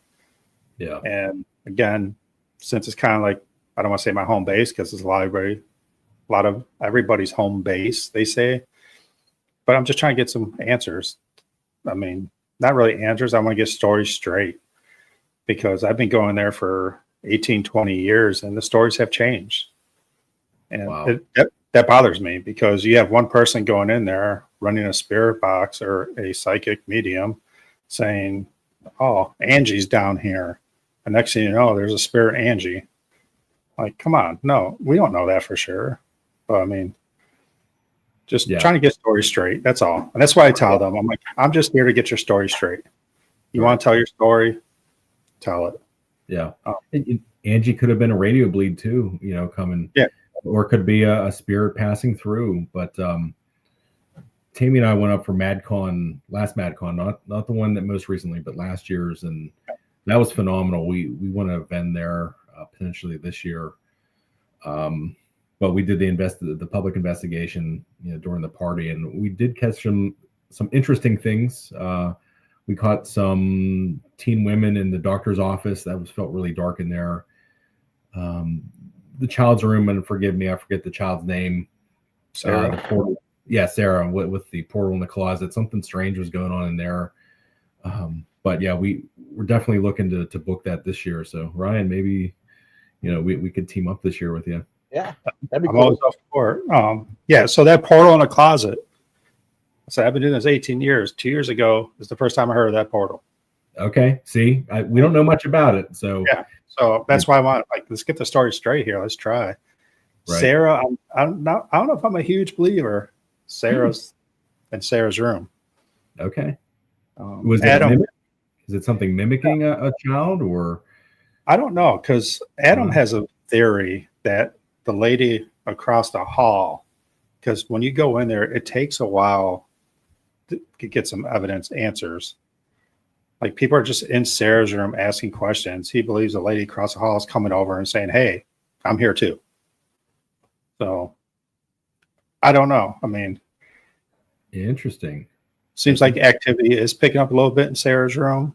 Yeah. And again, since it's kind of like, I don't want to say my home base because it's a lot of everybody's home base, they say, but I'm just trying to get some answers. I mean, not really answers. I want to get stories straight because I've been going there for 18, 20 years and the stories have changed. And wow. That bothers me because you have one person going in there running a spirit box or a psychic medium saying, oh, Angie's down here. And next thing you know, there's a spirit Angie. Like, come on. No, we don't know that for sure. But I mean, just trying to get stories straight. That's all. And that's why I tell them, I'm like, I'm just here to get your story straight. You want to tell your story? Tell it. Yeah. Angie could have been a radio bleed too, coming. Yeah. Or it could be a spirit passing through. But Tammy and I went up for MadCon, last MadCon, not the one that most recently, but last year's, and that was phenomenal. We want to event there potentially this year. But we did the public investigation, during the party, and we did catch some interesting things. We caught some teen women in the doctor's office. That felt really dark in there. The child's room, and forgive me, I forget the child's name. Sarah. The portal. Yeah, Sarah, with the portal in the closet. Something strange was going on in there. But yeah, we're definitely looking to book that this year. So Ryan, maybe we could team up this year with you. Yeah, that'd be I'm cool. always up for it. So that portal in the closet. So I've been doing this 18 years. 2 years ago is the first time I heard of that portal. Okay. See, we don't know much about it. So yeah. So that's why I want, let's get the story straight here. Let's try. Right. Sarah, I don't know if I'm a huge believer Sarah's in Sarah's room. Okay. Was it Adam? Is it something mimicking a child, or? I don't know, because Adam has a theory that the lady across the hall, because when you go in there, it takes a while to get some evidence answers. Like people are just in Sarah's room asking questions. He believes the lady across the hall is coming over and saying, "Hey, I'm here too." So I don't know. I mean, Interesting. seems like activity is picking up a little bit in Sarah's room.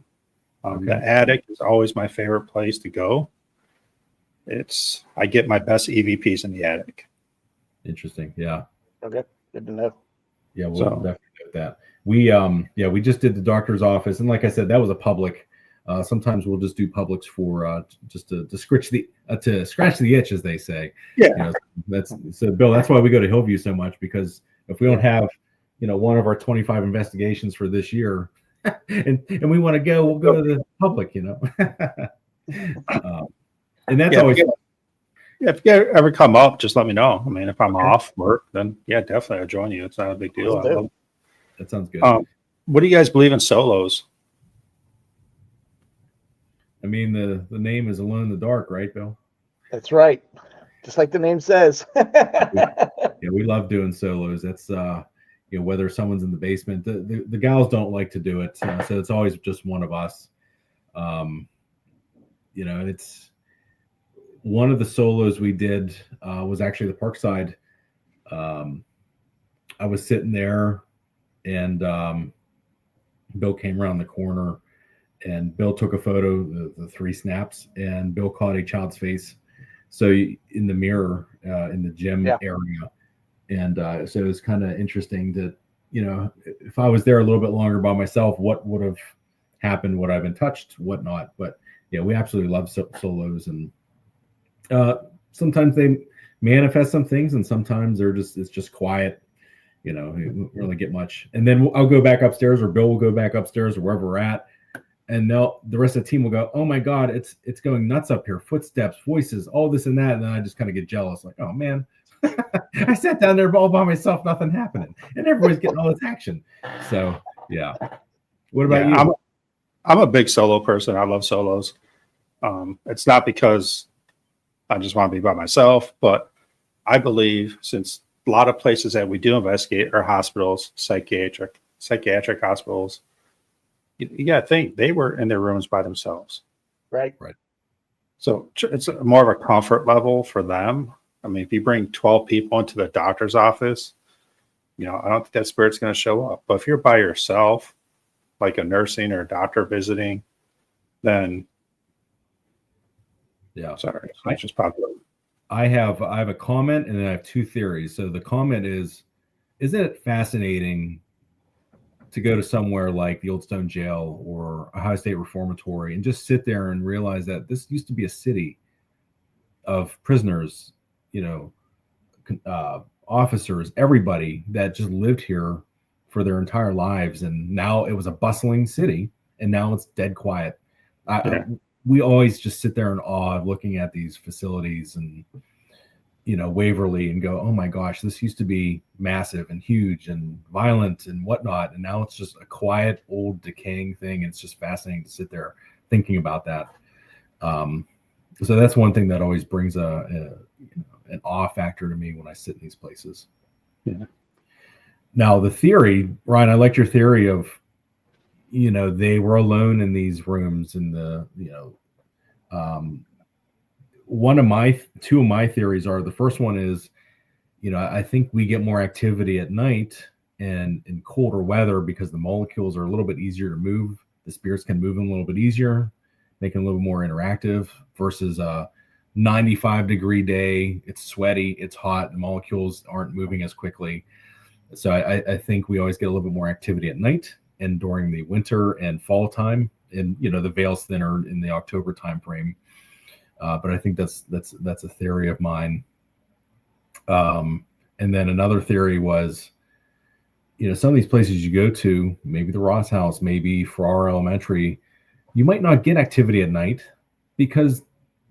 The attic is always my favorite place to go. I get my best EVPs in the attic. Interesting. Yeah. Okay, good to know. Yeah, we'll definitely note that. We just did the doctor's office, and like I said, that was a public. Sometimes we'll just do publics for just to scratch the itch, as they say. Yeah. That's so, Bill. That's why we go to Hillview so much, because if we don't have, one of our 25 investigations for this year, and we want to go, we'll go to the public. And that's always. If you ever come up, just let me know. I mean, if I'm off work, then definitely I'll join you. It's not a big deal. That sounds good. What do you guys believe in solos? I mean, the name is Alone in the Dark, right, Bill? That's right. Just like the name says. We love doing solos. That's whether someone's in the basement, the gals don't like to do it, so it's always just one of us. It's one of the solos we did was actually the Parkside. I was sitting there, and Bill came around the corner, and Bill took a photo, the 3 snaps, and Bill caught a child's face. So in the mirror in the gym area. And so it was kind of interesting that, if I was there a little bit longer by myself, what would have happened? Would I have been touched? Whatnot? But we absolutely love solos, and sometimes they manifest some things, and sometimes it's just quiet. We don't really get much. And then I'll go back upstairs, or Bill will go back upstairs, or wherever we're at, and the rest of the team will go, "Oh my God, it's going nuts up here! Footsteps, voices, all this and that." And then I just kind of get jealous, like, "Oh man, I sat down there all by myself, nothing happening, and everybody's getting all this action." So yeah. What about you? I'm a big solo person. I love solos. It's not because I just want to be by myself, but I believe, since a lot of places that we do investigate are hospitals, psychiatric hospitals, you got to think they were in their rooms by themselves. Right. So it's more of a comfort level for them. I mean, if you bring 12 people into the doctor's office, I don't think that spirit's going to show up. But if you're by yourself, like a nursing or a doctor visiting, then sorry, I just popped up. I have a comment, and then I have 2 theories. So the comment is, isn't it fascinating to go to somewhere like the Old Stone Jail or Ohio State Reformatory and just sit there and realize that this used to be a city of prisoners, officers, everybody that just lived here for their entire lives, and now it was a bustling city, and now it's dead quiet. We always just sit there in awe of looking at these facilities and Waverly, and go, "Oh my gosh, this used to be massive and huge and violent and whatnot, and now it's just a quiet, old, decaying thing." And it's just fascinating to sit there thinking about that. So that's one thing that always brings an awe factor to me when I sit in these places. Yeah. Now the theory, Ryan, I liked your theory of, they were alone in these rooms, and two of my theories are, the first one is, I think we get more activity at night and in colder weather because the molecules are a little bit easier to move. The spirits can move them a little bit easier, making it a little more interactive, versus a 95-degree day. It's sweaty, it's hot, the molecules aren't moving as quickly. So I think we always get a little bit more activity at night and during the winter and fall time, and the veil's thinner in the October time frame. But I think that's a theory of mine. And then another theory was, some of these places you go to, maybe the Ross House, maybe Farrar Elementary, you might not get activity at night because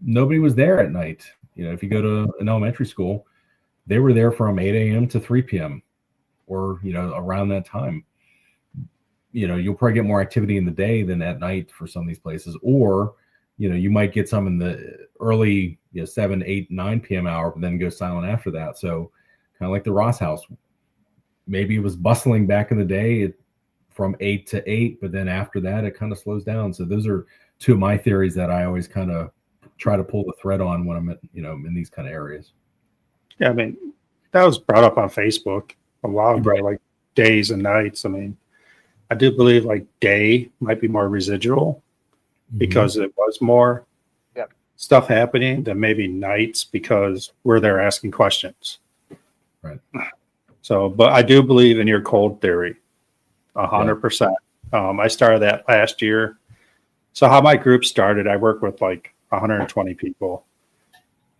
nobody was there at night. If you go to an elementary school, they were there from 8 a.m. to 3 p.m. or around that time. You'll probably get more activity in the day than at night for some of these places, or you might get some in the early 7, 8, 9 p.m. hour, but then go silent after that. So kind of like the Ross house, maybe it was bustling back in the day from 8 to 8, but then after that it kind of slows down. So those are two of my theories that I always kind of try to pull the thread on when I'm in these kind of areas. Yeah, I mean, that was brought up on Facebook a while ago, Right. like days and nights. I mean, I do believe like day might be more residual because it was more Yep. stuff happening than maybe nights because we're there asking questions. Right. So, but I do believe in your cold theory, 100%. I started that last year. So how my group started, I worked with like 120 people,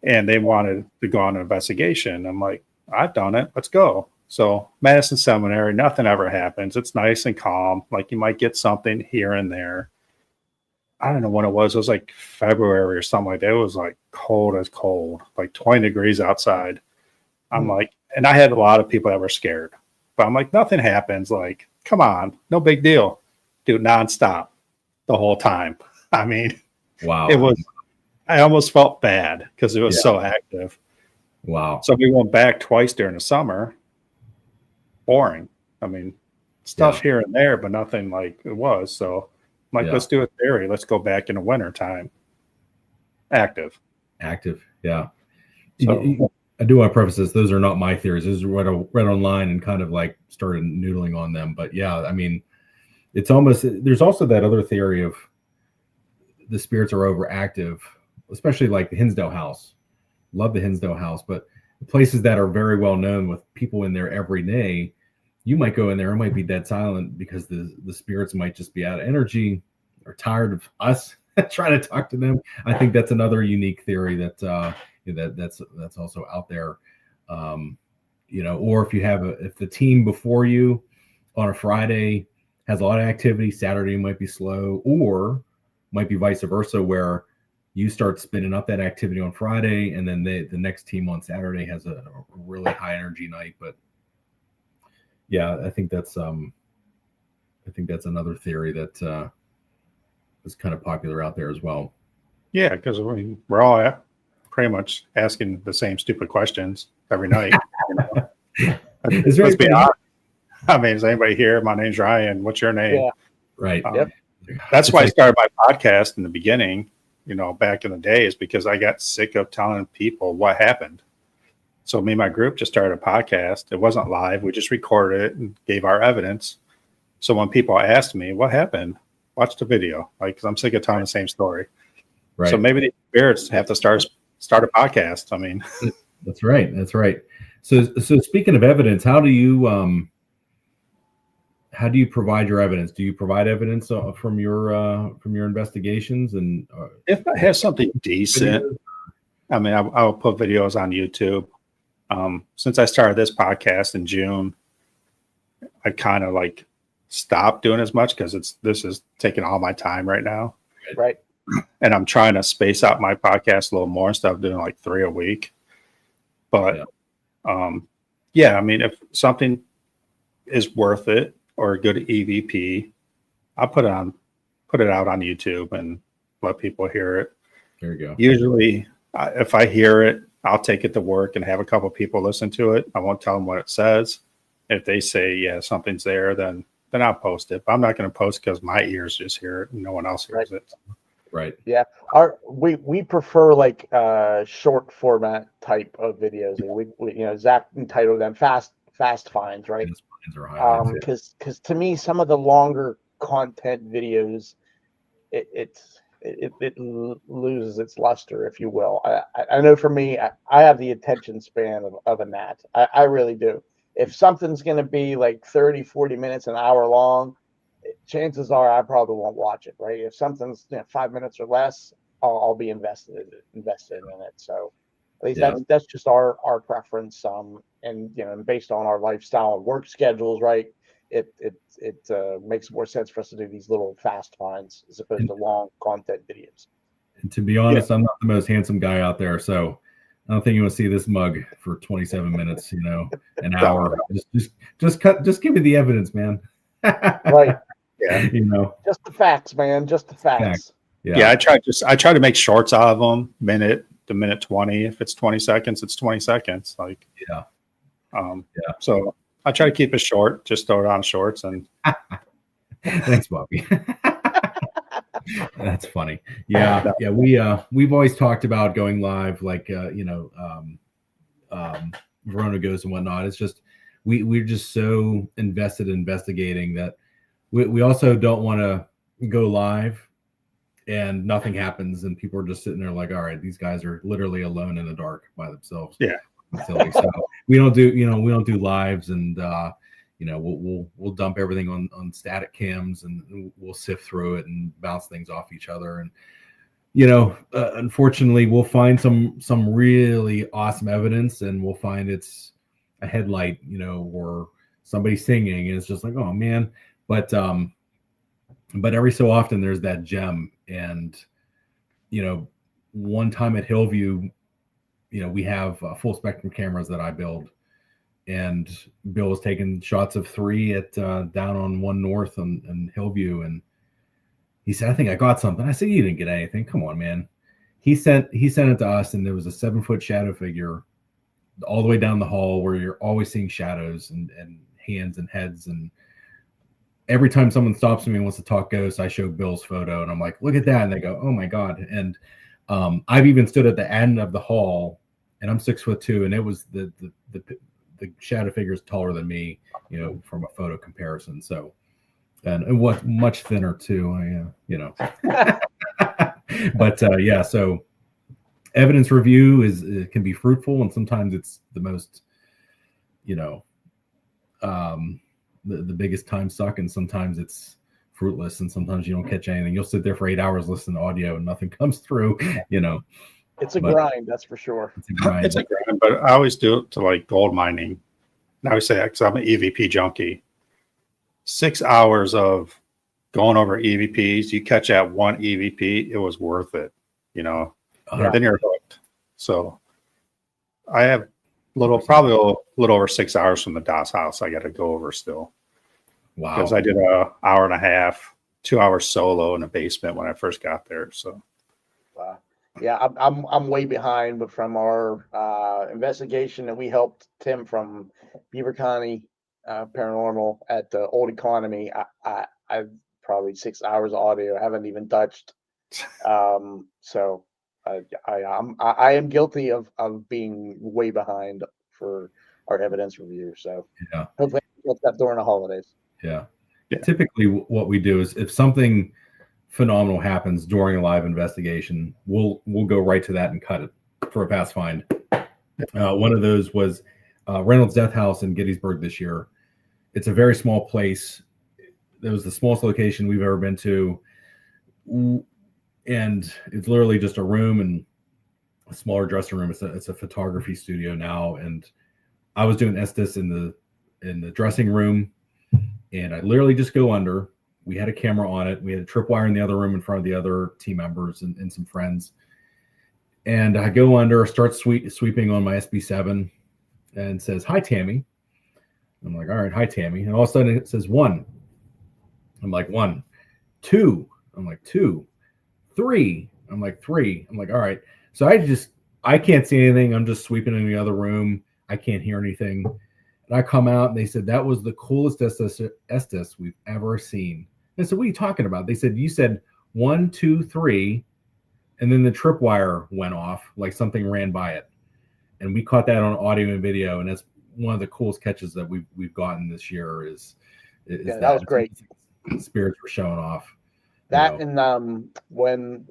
and they wanted to go on an investigation. I'm like, I've done it. Let's go. So Madison Seminary, nothing ever happens. It's nice and calm. Like you might get something here and there. I don't know when it was. It was like February or something like that. It was like cold as cold, like 20 degrees outside. I'm like, and I had a lot of people that were scared, but I'm like, nothing happens. Like, come on, no big deal. Dude, nonstop the whole time. I mean, Wow. it was, I almost felt bad because it was so active. Wow. So we went back twice during the summer. Boring. I mean, stuff here and there, but nothing like it was. So I'm like, let's do a theory. Let's go back in the winter time. Active. Yeah. So I do want to preface this. Those are not my theories. Those are what I read online and kind of like started noodling on them. But yeah, I mean, it's almost, there's also that other theory of the spirits are overactive, especially like the Hinsdale house. Love the Hinsdale house, but the places that are very well known with people in there every day, you might go in there, it might be dead silent because the spirits might just be out of energy or tired of us trying to talk to them. I think that's another unique theory that that's also out there. Or if the team before you on a Friday has a lot of activity, Saturday might be slow, or might be vice versa, where you start spinning up that activity on Friday, and then the next team on Saturday has a really high energy night. But yeah, I think that's another theory that is kind of popular out there as well. yeah, because we're all pretty much asking the same stupid questions every night. Let's be honest. I mean, is anybody here? My name's Ryan. What's your name? Yeah. Right. That's why I started my podcast in the beginning, back in the days, because I got sick of telling people what happened. So me and my group just started a podcast. It wasn't live. We just recorded it and gave our evidence. So when people asked me what happened, watch the video. Like, cause I'm sick of telling the same story. Right. So maybe the spirits have to start a podcast. I mean, that's right. So speaking of evidence, how do you provide your evidence? Do you provide evidence from your investigations? And if I have something decent, videos? I mean, I'll put videos on YouTube. Since I started this podcast in June, I kind of like stopped doing as much because this is taking all my time right now. Right. And I'm trying to space out my podcast a little more instead of doing like 3 a week. But I mean, if something is worth it or a good EVP, I'll put it out on YouTube and let people hear it. There you go. Usually, if I hear it, I'll take it to work and have a couple people listen to it. I won't tell them what it says. If they say, yeah, something's there, then I'll post it. But I'm not going to post because my ears just hear it and no one else hears it. Right. Yeah. We prefer like short format type of videos. We Zach entitled them fast finds, right? Because to me, some of the longer content videos, it loses its luster, if you will. I know for me, I have the attention span of a gnat. I really do. If something's going to be like 30, 40 minutes, an hour long, chances are I probably won't watch it, right? If something's 5 minutes or less, I'll be invested in it. So at least that's just our preference. And based on our lifestyle and work schedules, right? It makes more sense for us to do these little fast finds as opposed to long content videos. And to be honest, I'm not the most handsome guy out there, so I don't think you want to see this mug for 27 minutes, an hour. Just give me the evidence, man. Right. Yeah. Just the facts, man. Just the facts. Fact. Yeah. I try to make shorts out of them, minute to minute 20. If it's 20 seconds, it's 20 seconds. Like, Yeah. So I try to keep it short, just throw it on shorts and Thanks, Bobby. That's funny. Yeah. We've always talked about going live, like Verona goes and whatnot. It's just we're just so invested in investigating that we also don't want to go live and nothing happens and people are just sitting there like, all right, these guys are literally alone in the dark by themselves. Yeah. So we don't do lives, and we'll dump everything on static cams and we'll sift through it and bounce things off each other. And unfortunately, we'll find some really awesome evidence, and we'll find it's a headlight, or somebody singing, and it's just like, oh man. But every so often there's that gem. And one time at Hillview, we have full spectrum cameras that I build, and Bill was taking shots of 3 at down on 1 North and Hillview, and he said, I think I got something. I said, you didn't get anything. Come on, man. He sent it to us, and there was a 7-foot shadow figure all the way down the hall where you're always seeing shadows and hands and heads. And every time someone stops me and wants to talk ghosts, I show Bill's photo, and I'm like, look at that. And they go, oh my God. And I've even stood at the end of the hall, and I'm 6'2", and it was the shadow figure is taller than me, from a photo comparison. So, and what much thinner too, But so evidence review it can be fruitful, and sometimes it's the most, the biggest time suck, and sometimes it's fruitless, and sometimes you don't catch anything. You'll sit there for 8 hours listening to audio and nothing comes through. It's a grind, that's for sure. It's a grind, but I always do it to like gold mining. And I always say, because I'm an EVP junkie, 6 hours of going over EVPs, you catch that one EVP, it was worth it, then you're hooked. So I have probably a little over 6 hours from the DOS house I got to go over still. Wow. Because I did an hour and a half, 2 hours solo in the basement when I first got there. So wow. Yeah, I'm way behind, but from our investigation that we helped Tim from Beaver County Paranormal at the Old Economy, I've probably 6 hours of audio I haven't even touched. So I am guilty of being way behind for our evidence review. So yeah, hopefully I get that during the holidays. Yeah. Typically, what we do is if something phenomenal happens during a live investigation, we'll go right to that and cut it for a pass find. One of those was Reynolds Death House in Gettysburg this year. It's a very small place. It was the smallest location we've ever been to, and it's literally just a room and a smaller dressing room. It's a photography studio now, and I was doing Estes in the dressing room, and I literally just go under. We had a camera on it. We had a tripwire in the other room in front of the other team members and some friends. And I go under, start sweeping on my SB7, and says, hi, Tammy. I'm like, all right, hi, Tammy. And all of a sudden it says 1. I'm like, 1, 2. I'm like, 2, 3. I'm like, 3. I'm like, all right. So I can't see anything. I'm just sweeping in the other room. I can't hear anything. And I come out and they said, that was the coolest Estes we've ever seen. And I said, what are you talking about? They said, you said 1, 2, 3. And then the tripwire went off, like something ran by it. And we caught that on audio and video. And that's one of the coolest catches that we've gotten this year is that was great. Spirits were showing off. That and when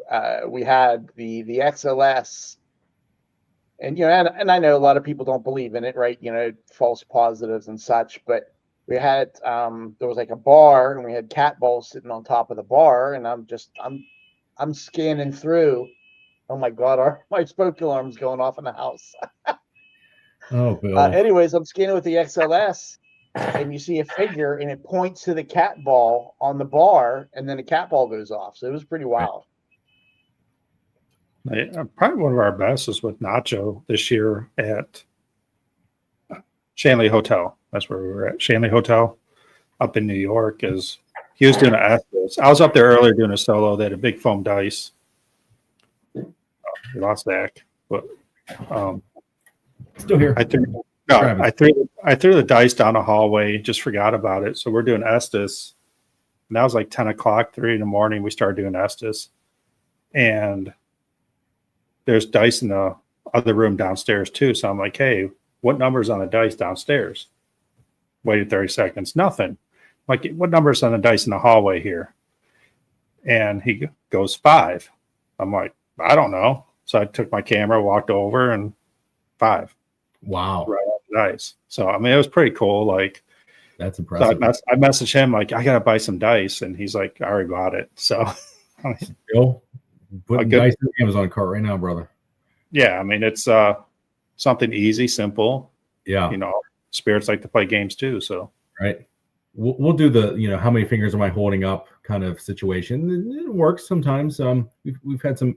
we had the XLS, and and I know a lot of people don't believe in it, right? False positives and such, but we had there was like a bar, and we had cat balls sitting on top of the bar, and I'm scanning through. Oh my God, my smoke alarm's going off in the house. Oh, Bill. Anyways, I'm scanning with the XLS, and you see a figure, and it points to the cat ball on the bar, and then the cat ball goes off. So it was pretty wild. Probably one of our best is with Nacho this year at Shanley Hotel. That's where we were at, Shanley Hotel up in New York. Is he was doing an Estes. I was up there earlier doing a solo. They had a big foam dice. We lost Zach, but Still here. I threw the dice down the hallway, just forgot about it. So we're doing Estes. And that was like 10 o'clock, 3 in the morning. We started doing Estes. And there's dice in the other room downstairs too. So I'm like, hey, what number's on the dice downstairs? Waited 30 seconds, nothing. Like, what number's on the dice in the hallway here? And he goes 5. I'm like, I don't know. So I took my camera, walked over, and 5. Wow. Right on the dice. So, I mean, it was pretty cool. Like, that's impressive. So I messaged him, like, I got to buy some dice. And he's like, I already bought it. So, Bill, putting dice in the Amazon cart right now, brother. Yeah. I mean, it's something easy, simple. Yeah. You know, spirits like to play games too. So, right. We'll do the, how many fingers am I holding up kind of situation. It works sometimes. We've had some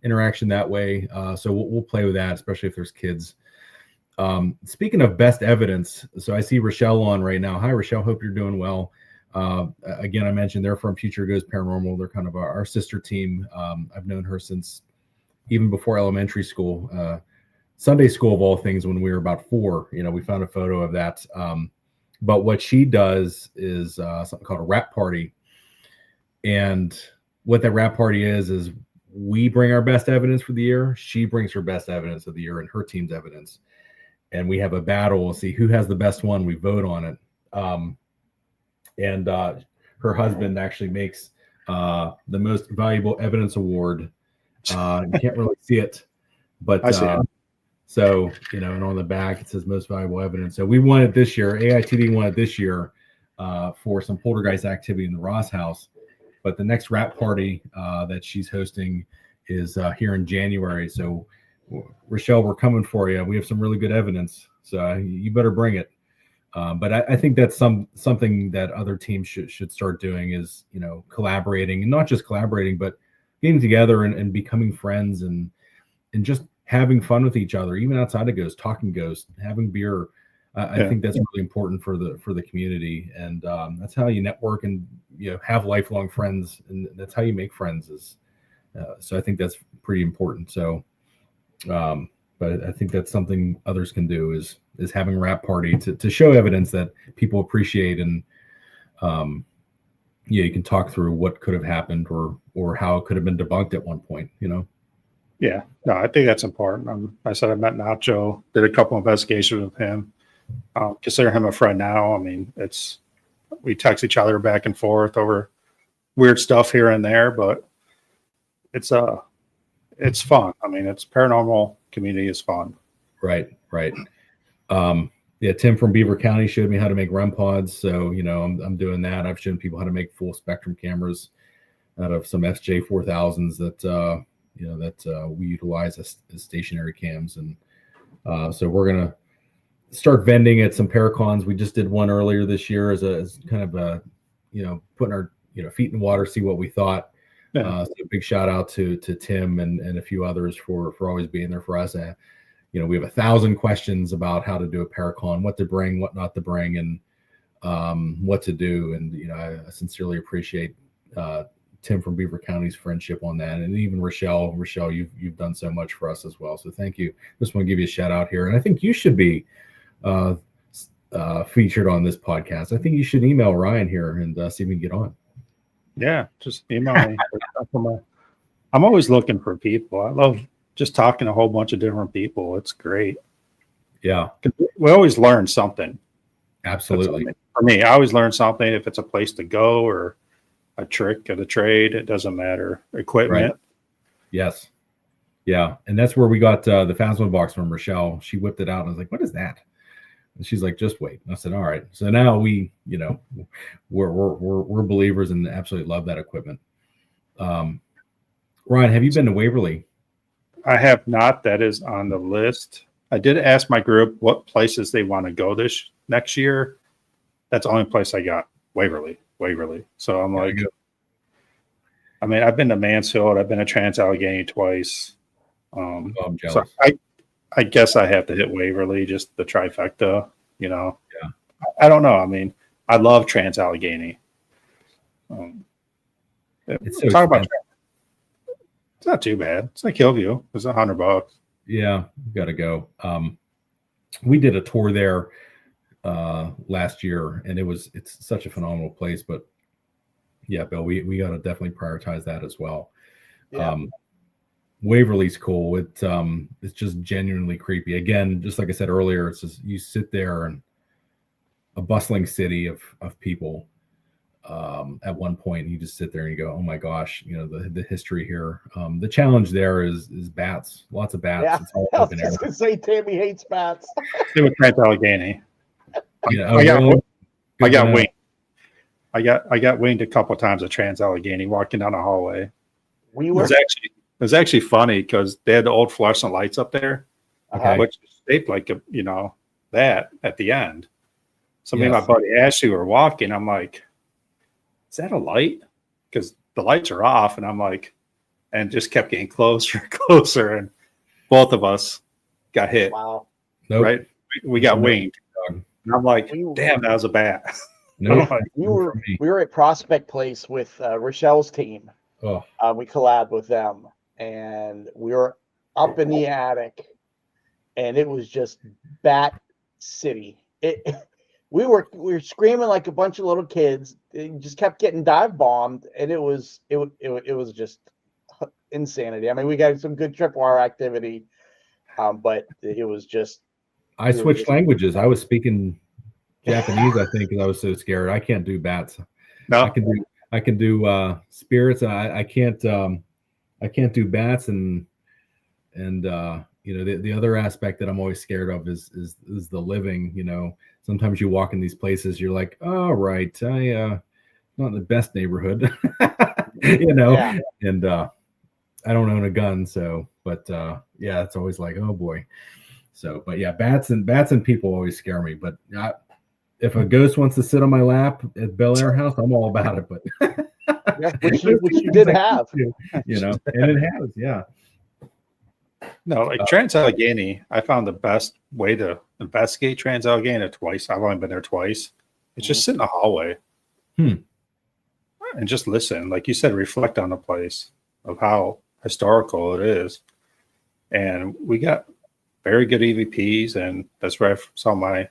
interaction that way. So we'll play with that, especially if there's kids. Speaking of best evidence, so I see Rochelle on right now. Hi, Rochelle. Hope you're doing well. Again, I mentioned they're from Future Goes Paranormal. They're kind of our sister team. I've known her since even before elementary school, Sunday school of all things, when we were about 4. We found a photo of that. But what she does is something called a rap party. And what that rap party is we bring our best evidence for the year. She brings her best evidence of the year and her team's evidence. And we have a battle. We'll see who has the best one. We vote on it. And her husband actually makes the most valuable evidence award. You can't really see it, but I see it. So, and on the back it says most valuable evidence. So we won it this year. AITD won it this year for some poltergeist activity in the Ross house. But the next rap party that she's hosting is here in January. So, Rochelle, we're coming for you. We have some really good evidence. So you better bring it. But I think that's something that other teams should start doing is, collaborating, and not just collaborating, but getting together and becoming friends and just having fun with each other, even outside of ghosts, talking ghosts, having beer. I think that's really important for the community. And that's how you network and, have lifelong friends. And that's how you make friends so I think that's pretty important. So, but I think that's something others can do is having a rap party to show evidence that people appreciate. And, you can talk through what could have happened or how it could have been debunked at one point, Yeah, no, I think that's important. I said I met Nacho, did a couple investigations with him. Consider him a friend now. I mean, we text each other back and forth over weird stuff here and there, but it's fun. I mean, it's paranormal community is fun. Right. Tim from Beaver County showed me how to make REM pods. So, I'm doing that. I've shown people how to make full spectrum cameras out of some SJ4000s that we utilize as stationary cams. And so we're going to start vending at some Paracons. We just did one earlier this year as kind of a, putting our, feet in the water, see what we thought. Yeah. So a big shout out to Tim and a few others for always being there for us. We have 1,000 questions about how to do a Paracon, what to bring, what not to bring, and what to do. And, I sincerely appreciate Tim from Beaver County's friendship on that. And even Rochelle, you've done so much for us as well. So thank you. Just want to give you a shout out here. And I think you should be featured on this podcast. I think you should email Ryan here and see if we can get on. Yeah, just email me. I'm always looking for people. I love just talking to a whole bunch of different people. It's great. Yeah. We always learn something. Absolutely. For me, I always learn something. If it's a place to go or a trick of the trade, it doesn't matter. Equipment. Right. Yes. Yeah. And that's where we got the Phasma box from Rochelle. She whipped it out. And I was like, what is that? And she's like, just wait. And I said, all right. So now we're believers and absolutely love that equipment. Ryan, have you been to Waverly? I have not. That is on the list. I did ask my group what places they want to go this next year. That's the only place I got. Waverly. So I'm like, I mean, I've been to Mansfield, I've been to Trans-Allegheny twice. I'm So jealous. I guess I have to hit Waverly, just the trifecta, you know. Yeah. I don't know. I mean, I love Trans-Allegheny. It's so Talk about expensive. it's not too bad. It's like Hillview. It's $100. Yeah, got to go. We did a tour there last year, and it's such a phenomenal place. But yeah, Bill, we got to definitely prioritize that as well. Yeah. Waverly's cool. It's just genuinely creepy. Again, just like I said earlier, it's just you sit there and a bustling city of people. At one point, you just sit there and you go, "Oh my gosh!" You know the history here. The challenge there is bats. Lots of bats. Yeah. It's all I was open just air. gonna say Tammy hates bats. Same with Trans-Allegheny. Yeah, I got really? I Good to got know. winged. I got winged a couple of times at Trans-Allegheny walking down the hallway. We It were was actually funny because they had the old fluorescent lights up there, Okay. which is shaped like that at the end. So me and my Yes. buddy Ashley were walking. I'm like, "Is that a light?" Because the lights are off, and I'm like, and just kept getting closer and closer, and both of us got hit. wow. Nope. Right, we got Nope. winged, Dog. and I'm like, We- "Damn, that was a bat." Nope. We were at Prospect Place with Rochelle's team. Oh, We collabed with them, and we were up in the attic, and it was just Bat City. We were screaming like a bunch of little kids. It just kept getting dive bombed, and it was just insanity. I mean, we got some good tripwire activity, but it was just I switched languages. I was speaking Japanese, I think, because I was so scared. I can't do bats. No, I can do spirits. I can't do bats and the other aspect that I'm always scared of is the living. Sometimes you walk in these places, you're like, all right, not in the best neighborhood, Yeah. and I don't own a gun, so but yeah, it's always like, oh boy. So, but yeah, bats and people always scare me. But if a ghost wants to sit on my lap at Bel Air House, I'm all about it. But yeah, which you did have. and it has, yeah. no, like Trans-Allegheny, I found the best way to investigate Trans-Allegheny twice. I've only been there twice. It's just sit in the hallway and just listen. Like you said, reflect on the place of how historical it is. And we got very good EVPs, and that's where I saw my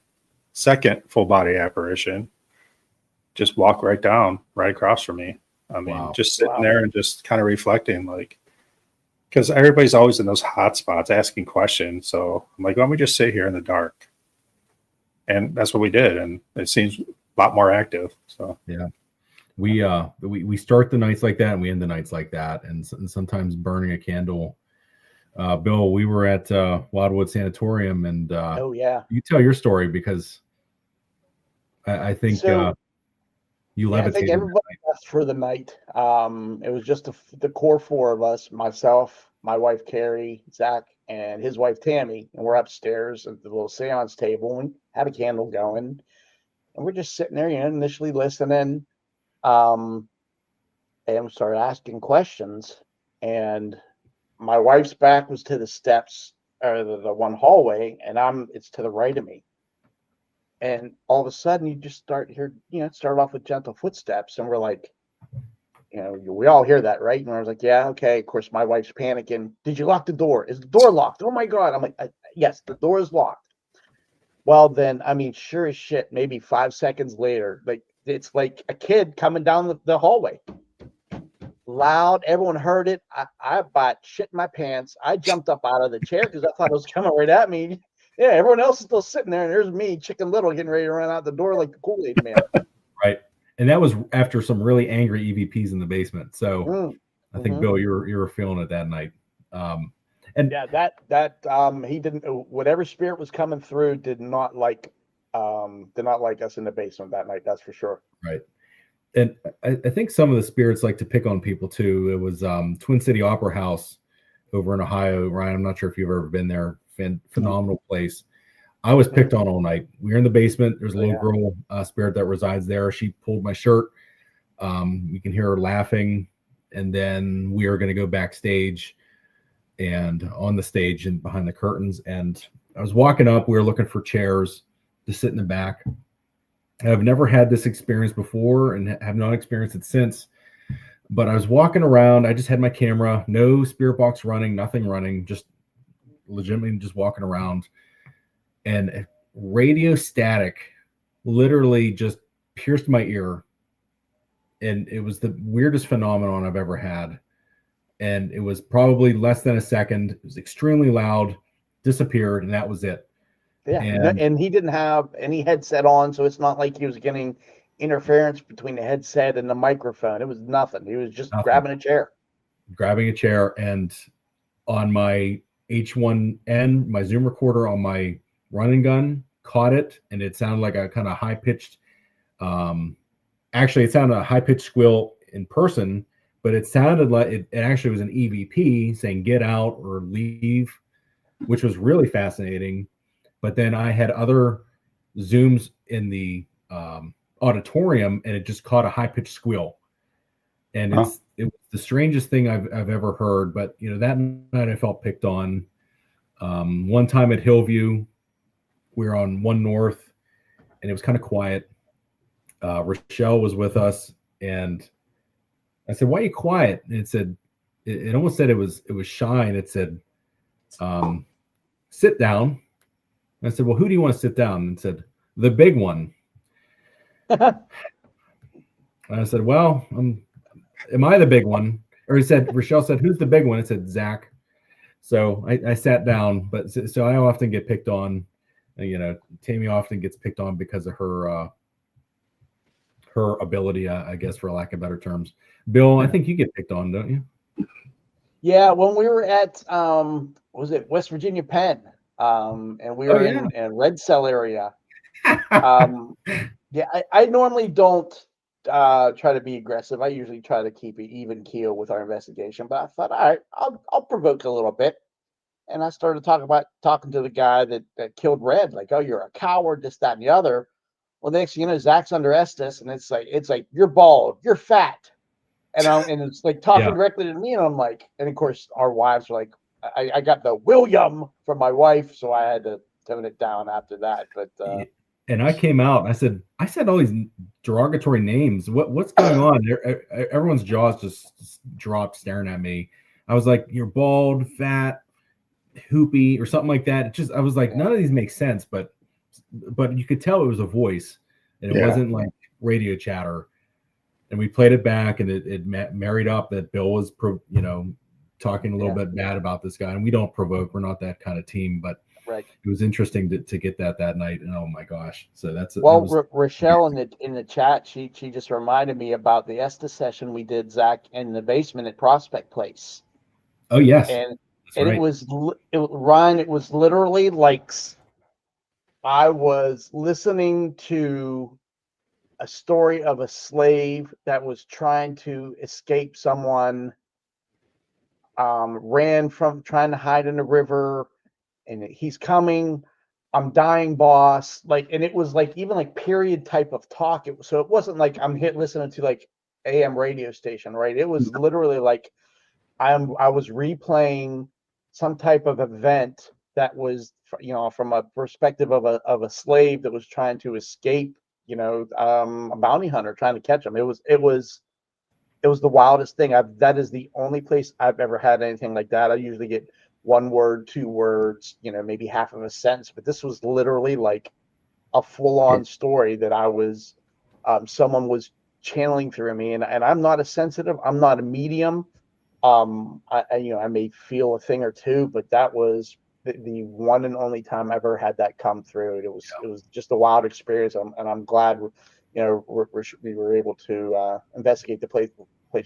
second full body apparition. Just walk right across from me. I mean, Wow. just sitting there and just kind of reflecting, like, because everybody's always in those hot spots asking questions. So I'm like, why don't we just sit here in the dark? And that's what we did, and it seems a lot more active. So yeah, we start the nights like that, and we end the nights like that, and sometimes burning a candle. Bill, we were at Wildwood Sanatorium, and Oh yeah. you tell your story because I think So, you yeah, I think levitated. everybody left for the night. It was just the core four of us: myself, my wife Carrie, Zach, and his wife Tammy. And we're upstairs at the little seance table and had a candle going, and we're just sitting there, initially listening, and we started asking questions. And my wife's back was to the steps or the one hallway, and it's to the right of me. And all of a sudden, you just start start off with gentle footsteps, and we're like, we all hear that, right? And I was like, yeah, okay. Of course, my wife's panicking. Did you lock the door? Is the door locked? Oh my God. I'm like, yes, the door is locked. Well, then, I mean, sure as shit, maybe 5 seconds later, like it's like a kid coming down the hallway. Loud, everyone heard it. I about shit in my pants. I jumped up out of the chair because I thought it was coming right at me. Yeah, everyone else is still sitting there, and there's me, Chicken Little, getting ready to run out the door like the Kool-Aid man. Right, and that was after some really angry EVPs in the basement. So I think Bill, you were feeling it that night. And yeah, that he didn't. Whatever spirit was coming through did not like us in the basement that night. That's for sure. Right. And I think some of the spirits like to pick on people too. It was Twin City Opera House over in Ohio. Ryan, I'm not sure if you've ever been there. Phenomenal place. I was picked on all night. We were in the basement. There's a little girl spirit that resides there. She pulled my shirt. You can hear her laughing, and then we were going to go backstage and on the stage and behind the curtains. And I was walking up. We were looking for chairs to sit in the back. I've never had this experience before and have not experienced it since. But I was walking around. I just had my camera, no spirit box running, nothing running, just legitimately just walking around. And radio static literally just pierced my ear. And it was the weirdest phenomenon I've ever had. And it was probably less than a second. It was extremely loud, disappeared, and that was it. Yeah, And and he didn't have any headset on, so it's not like he was getting interference between the headset and the microphone. It was nothing. He was just nothing. grabbing a chair. Grabbing a chair, and on my H1N, my Zoom recorder on my running gun caught it, and it sounded like a kind of high-pitched, actually it sounded a high-pitched squeal in person, but it sounded like it actually was an EVP saying get out or leave, which was really fascinating. But then I had other Zooms in the auditorium, and it just caught a high-pitched squeal. And it was the strangest thing I've ever heard. But that night I felt picked on. One time at Hillview, we were on 1 North, and it was kind of quiet. Rochelle was with us, and I said, "Why are you quiet?" And it said, it almost said it was shy, and it said, "Sit down." And I said, "Well, who do you want to sit down?" And it said, "The big one." And I said, "Well, am I the big one?" Or Rochelle said, "Who's the big one?" It said, "Zach." So I sat down, but so I often get picked on. Tammy often gets picked on because of her ability, I guess, for lack of better terms. Bill, I think you get picked on, don't you? Yeah, when we were at was it West Virginia Penn, and we were in Red Cell area. Yeah, I normally don't try to be aggressive. I usually try to keep it even keel with our investigation. But I thought, all right, I'll provoke a little bit, and I started talking to the guy that killed Red, like, "Oh, you're a coward, this, that, and the other." Well, next thing you know, Zach's under Estes, and it's like you're bald, you're fat, and it's like talking directly to me, and I'm like, and of course our wives were like, I got the William from my wife, so I had to tone it down after that. But and I came out, I said all these derogatory names. What's going on? Everyone's jaws just dropped staring at me. I was like, "You're bald, fat, hoopy," or something like that. I was like, none of these make sense, but you could tell it was a voice, and it wasn't like radio chatter. And we played it back, and it married up that Bill was talking a little bit bad about this guy. And we don't provoke, we're not that kind of team, but it was interesting to get that night. And oh my gosh, so Rochelle in the chat, she just reminded me about the Estes session we did, Zach, in the basement at Prospect Place. Oh yes, and right. It was Ryan, it was literally like I was listening to a story of a slave that was trying to escape someone, ran from trying to hide in the river, and he's coming, I'm dying, boss. Like, and it was like even like period type of talk. So it wasn't like I'm listening to like AM radio station, right? It was literally like I was replaying some type of event that was, from a perspective of a slave that was trying to escape, a bounty hunter trying to catch him. It was the wildest thing. That is the only place I've ever had anything like that. I usually get 1 word, 2 words, maybe half of a sentence, but this was literally like a full-on story that I was, someone was channeling through me, and I'm not a sensitive, I'm not a medium. I may feel a thing or two, but that was the one and only time I ever had that come through. It was just a wild experience, and I'm glad we were able to investigate the place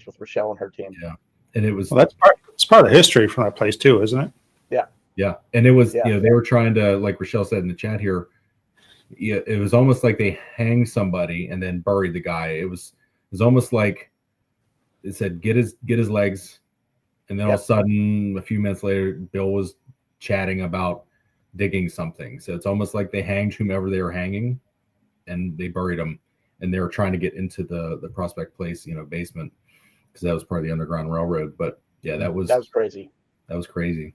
with Rochelle and her team. Yeah, and it was it's part of history from that place too, isn't it? Yeah, and it was they were trying to, like Rochelle said in the chat here. Yeah, it was almost like they hanged somebody and then buried the guy. It was almost like it said get his legs. And then all of a sudden, a few minutes later, Bill was chatting about digging something. So it's almost like they hanged whomever they were hanging, and they buried him. And they were trying to get into the Prospect Place, basement. because that was part of the Underground Railroad. But yeah, that was crazy. That was crazy.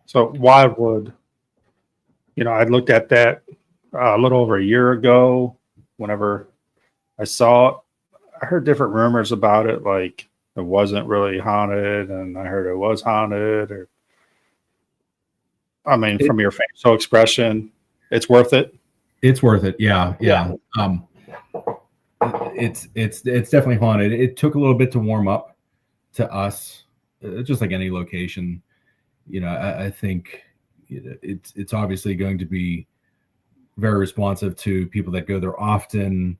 So why would, I looked at that a little over a year ago. Whenever I saw it, I heard different rumors about it, like it wasn't really haunted, and I heard it was haunted. Or, I mean, from your facial expression, it's worth it. It's worth it. Yeah. It's definitely haunted. It took a little bit to warm up to us, just like any location. I think it's obviously going to be very responsive to people that go there often,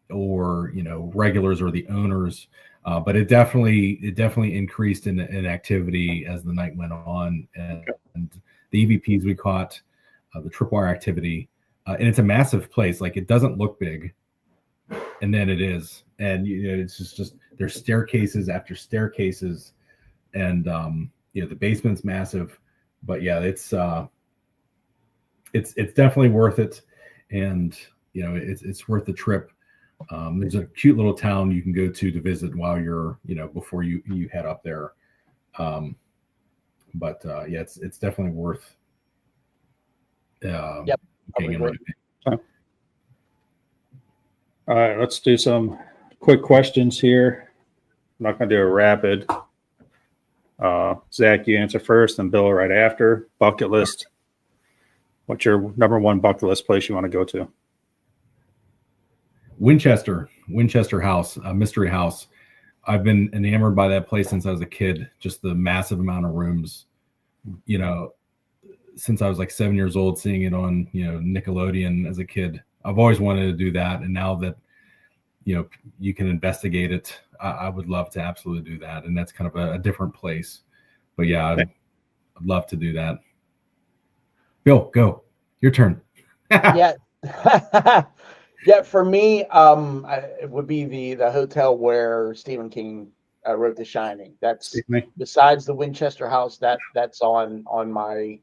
or regulars or the owners. But it definitely increased in activity as the night went on, and the EVPs we caught, the tripwire activity, and it's a massive place. Like, it doesn't look big, and then it is, and it's just there's staircases after staircases, and the basement's massive. But yeah, it's definitely worth it, and it's worth the trip. There's a cute little town you can go to visit while you're before you head up there. But yeah, it's definitely worth Yep. getting in. All right, let's do some quick questions here. I'm not going to do a rapid. Zach, you answer first, and Bill right after. Bucket list. What's your number one bucket list place you want to go to? Winchester House, Mystery House. I've been enamored by that place since I was a kid. Just the massive amount of rooms. Since I was like 7 years old, seeing it on Nickelodeon as a kid. I've always wanted to do that, and now that you can investigate it, I would love to absolutely do that. And that's kind of a different place, but yeah, I'd love to do that. Bill, go. Your turn. Yeah. Yeah, for me, it would be the hotel where Stephen King wrote The Shining. That's besides the Winchester House. That's on my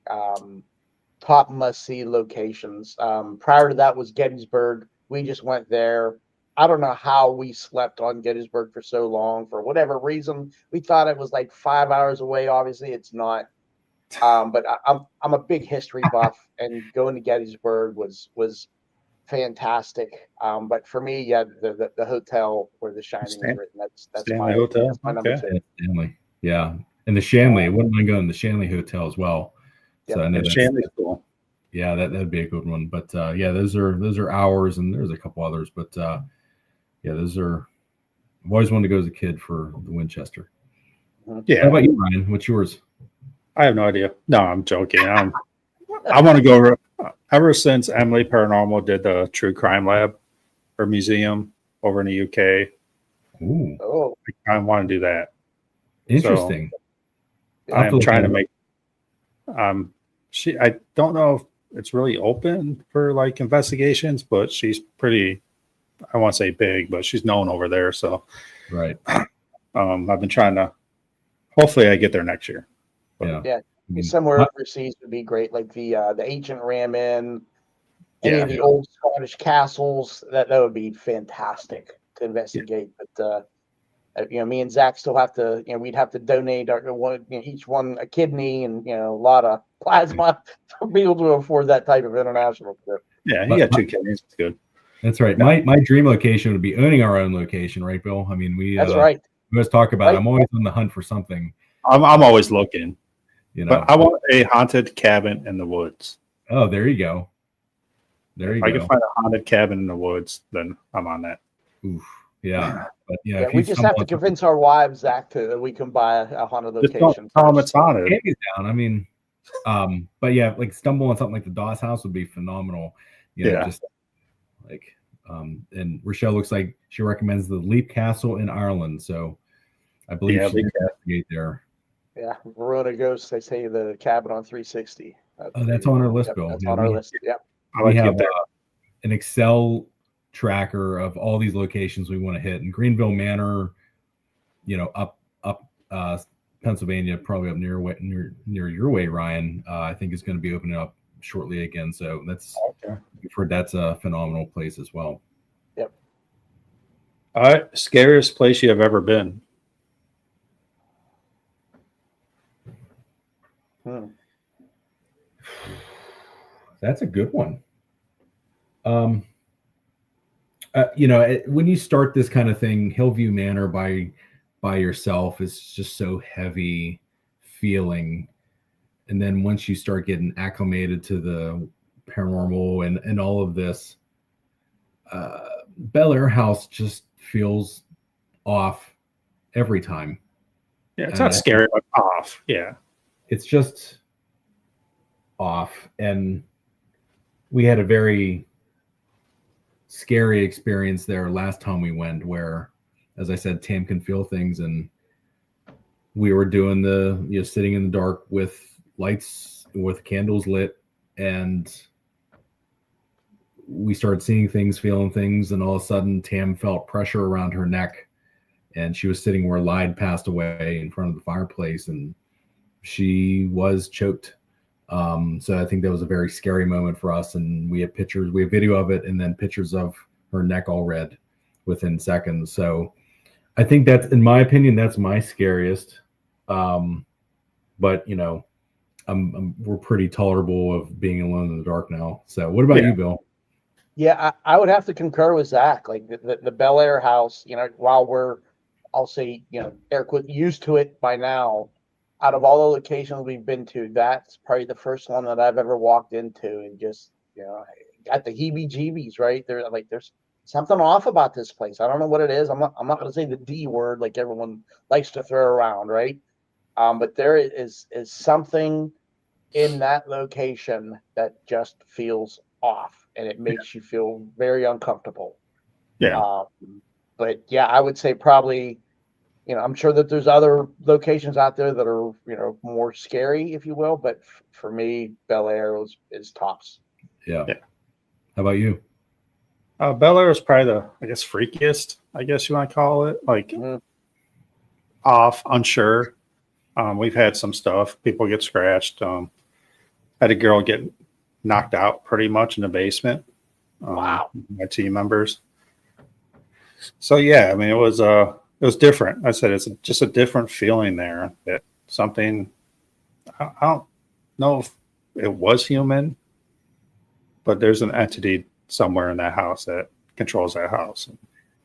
top must-see locations. Prior to that was Gettysburg. We just went there. I don't know how we slept on Gettysburg for so long. For whatever reason, we thought it was like 5 hours away. Obviously, it's not. But I'm a big history buff, and going to Gettysburg was fantastic. But for me, yeah, the hotel where The Shining is written. That's Stanley Hotel. That's my number two. Stanley, yeah, and the Shanley. I wouldn't mind going to the Shanley Hotel as well. Yep. So I know Shanley's cool. Yeah, that'd be a good one. But yeah, those are ours, and there's a couple others. But yeah, those are. I've always wanted to go as a kid for the Winchester. Yeah. How about you, Ryan? What's yours? I have no idea. No, I'm joking. I want to go. Ever since Emily Paranormal did the True Crime Lab or museum over in the UK, Ooh. Oh, I want to do that. Interesting. So I'm trying to make. I don't know if it's really open for like investigations, but she's pretty. I won't say big, but she's known over there. So, right. I've been trying to. Hopefully, I get there next year. But, yeah. Somewhere overseas would be great, like the Ancient Ram Inn, any of the old Scottish castles. That would be fantastic to investigate. Yeah. But me and Zach still have to. We'd have to donate each one a kidney and a lot of plasma to be able to afford that type of international trip. Yeah, you got 2 kidneys. It's good. That's right. My dream location would be owning our own location, right, Bill? I mean, that's right. We always talk about it. I'm always on the hunt for something. I'm always looking. But I want a haunted cabin in the woods. Oh, there you go. If I can find a haunted cabin in the woods, then I'm on that. Oof. Yeah. But yeah, we just have to convince our wives, Zach, that we can buy a haunted location. Just tell them it's haunted. Down. I mean, but yeah, like stumble on something like the Doss House would be phenomenal. Just like, and Rochelle looks like she recommends the Leap Castle in Ireland. So I believe she can investigate there. Yeah, Verona Ghosts. They say the cabin on 360. That's on our list, Bill. That's on our list. Yeah, we have an Excel tracker of all these locations we want to hit. And Greenville Manor, up Pennsylvania, probably up near your way, Ryan. I think is going to be opening up shortly again. So that's I've heard that's a phenomenal place as well. Scariest place you have ever been? Hmm. That's a good one. When you start this kind of thing, Hillview Manor by yourself is just so heavy feeling, and then once you start getting acclimated to the paranormal and all of this, Bel Air House just feels off every time. Yeah, it's And not scary, but off. Yeah. it's just off. And we had a very scary experience there last time we went, where, as I said, Tam can feel things, and we were doing sitting in the dark with lights, with candles lit, and we started seeing things, feeling things, and all of a sudden Tam felt pressure around her neck, and she was sitting where Lyde passed away in front of the fireplace, and she was choked. So I think that was a very scary moment for us, and we have video of it, and then pictures of her neck all red within seconds. So I think that's, in my opinion, that's my scariest. But we're pretty tolerable of being alone in the dark now. So what about you, Bill? Yeah, I would have to concur with Zach. Like the Bel Air House, while we're, I'll say, air quote, used to it by now, out of all the locations we've been to, that's probably the first one that I've ever walked into and just, got the heebie-jeebies, right? There's something off about this place. I don't know what it is. I'm not going to say the D word like everyone likes to throw around, right? But there is something in that location that just feels off, and it makes you feel very uncomfortable. Yeah. But yeah, I would say probably, I'm sure that there's other locations out there that are, more scary, if you will. But for me, Bel Air is tops. Yeah. How about you? Bel Air is probably the, I guess, freakiest, I guess you want to call it. Like off, unsure. We've had some stuff. People get scratched. Had a girl get knocked out pretty much in the basement. Wow. My team members. So yeah, I mean, it was different. I said it's just a different feeling there. That something, I don't know if it was human, but there's an entity somewhere in that house that controls that house.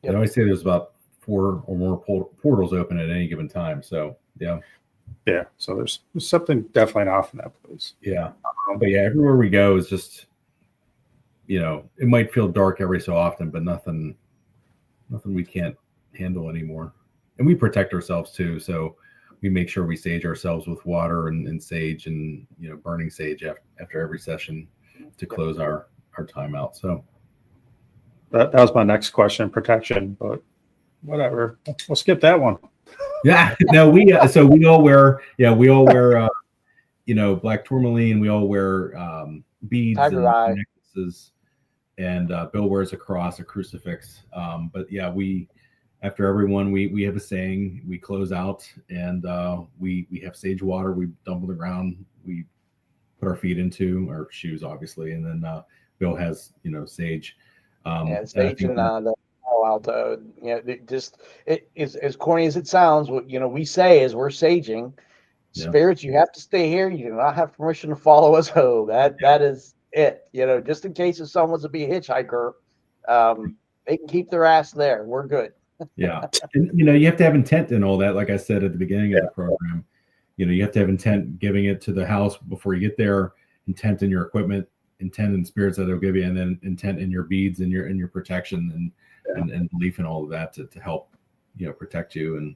They always say there's about 4 or more portals open at any given time. So yeah. So there's something definitely off in that place. Yeah. But yeah, everywhere we go is just, it might feel dark every so often, but nothing we can't handle anymore. And we protect ourselves too. So we make sure we sage ourselves with water and sage, and burning sage after every session to close our time out. So that was my next question, protection, but whatever. We'll skip that one. Yeah, no, we all wear black tourmaline. We all wear beads Tiger eye. and necklaces, and Bill wears a cross, a crucifix. But yeah, after everyone, we have a saying. We close out, and we have sage water. We dump on the ground. We put our feet into our shoes, obviously, and then Bill has sage. Sage and the Palo Alto. It is as corny as it sounds. What we say is we're saging. Spirits, you have to stay here. You do not have permission to follow us home. That is it. Just in case if someone's to be a hitchhiker, they can keep their ass there. We're good. Yeah. And, you have to have intent in all that. Like I said at the beginning of the program, you have to have intent giving it to the house before you get there, intent in your equipment, intent in spirits that they'll give you, and then intent in your beads and your protection and belief in all of that to help, protect you.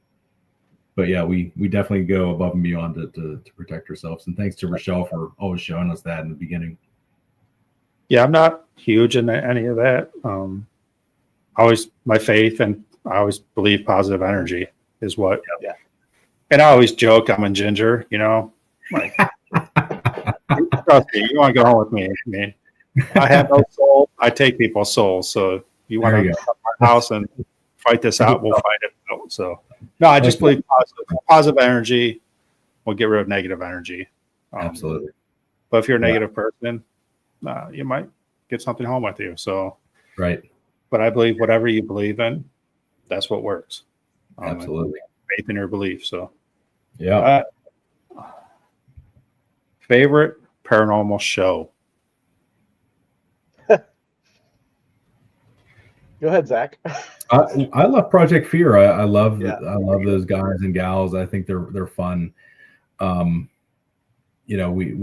But yeah, we definitely go above and beyond to protect ourselves. And thanks to Rochelle for always showing us that in the beginning. Yeah, I'm not huge in any of that. Always my faith, and I always believe positive energy is what. Yeah. And I always joke I'm a ginger, like trust me, you want to go home with me. I mean, I have no soul. I take people's souls. So you want to come to my house and fight this out, we'll fight it out. So no, I just believe positive energy will get rid of negative energy. Absolutely. But if you're a negative person, you might get something home with you. So right. But I believe whatever you believe in, that's what works. Absolutely. Faith in your belief. So, Yeah. Favorite paranormal show? Go ahead, Zach. I love Project Fear. I love Yeah. I love those guys and gals. I think they're fun. We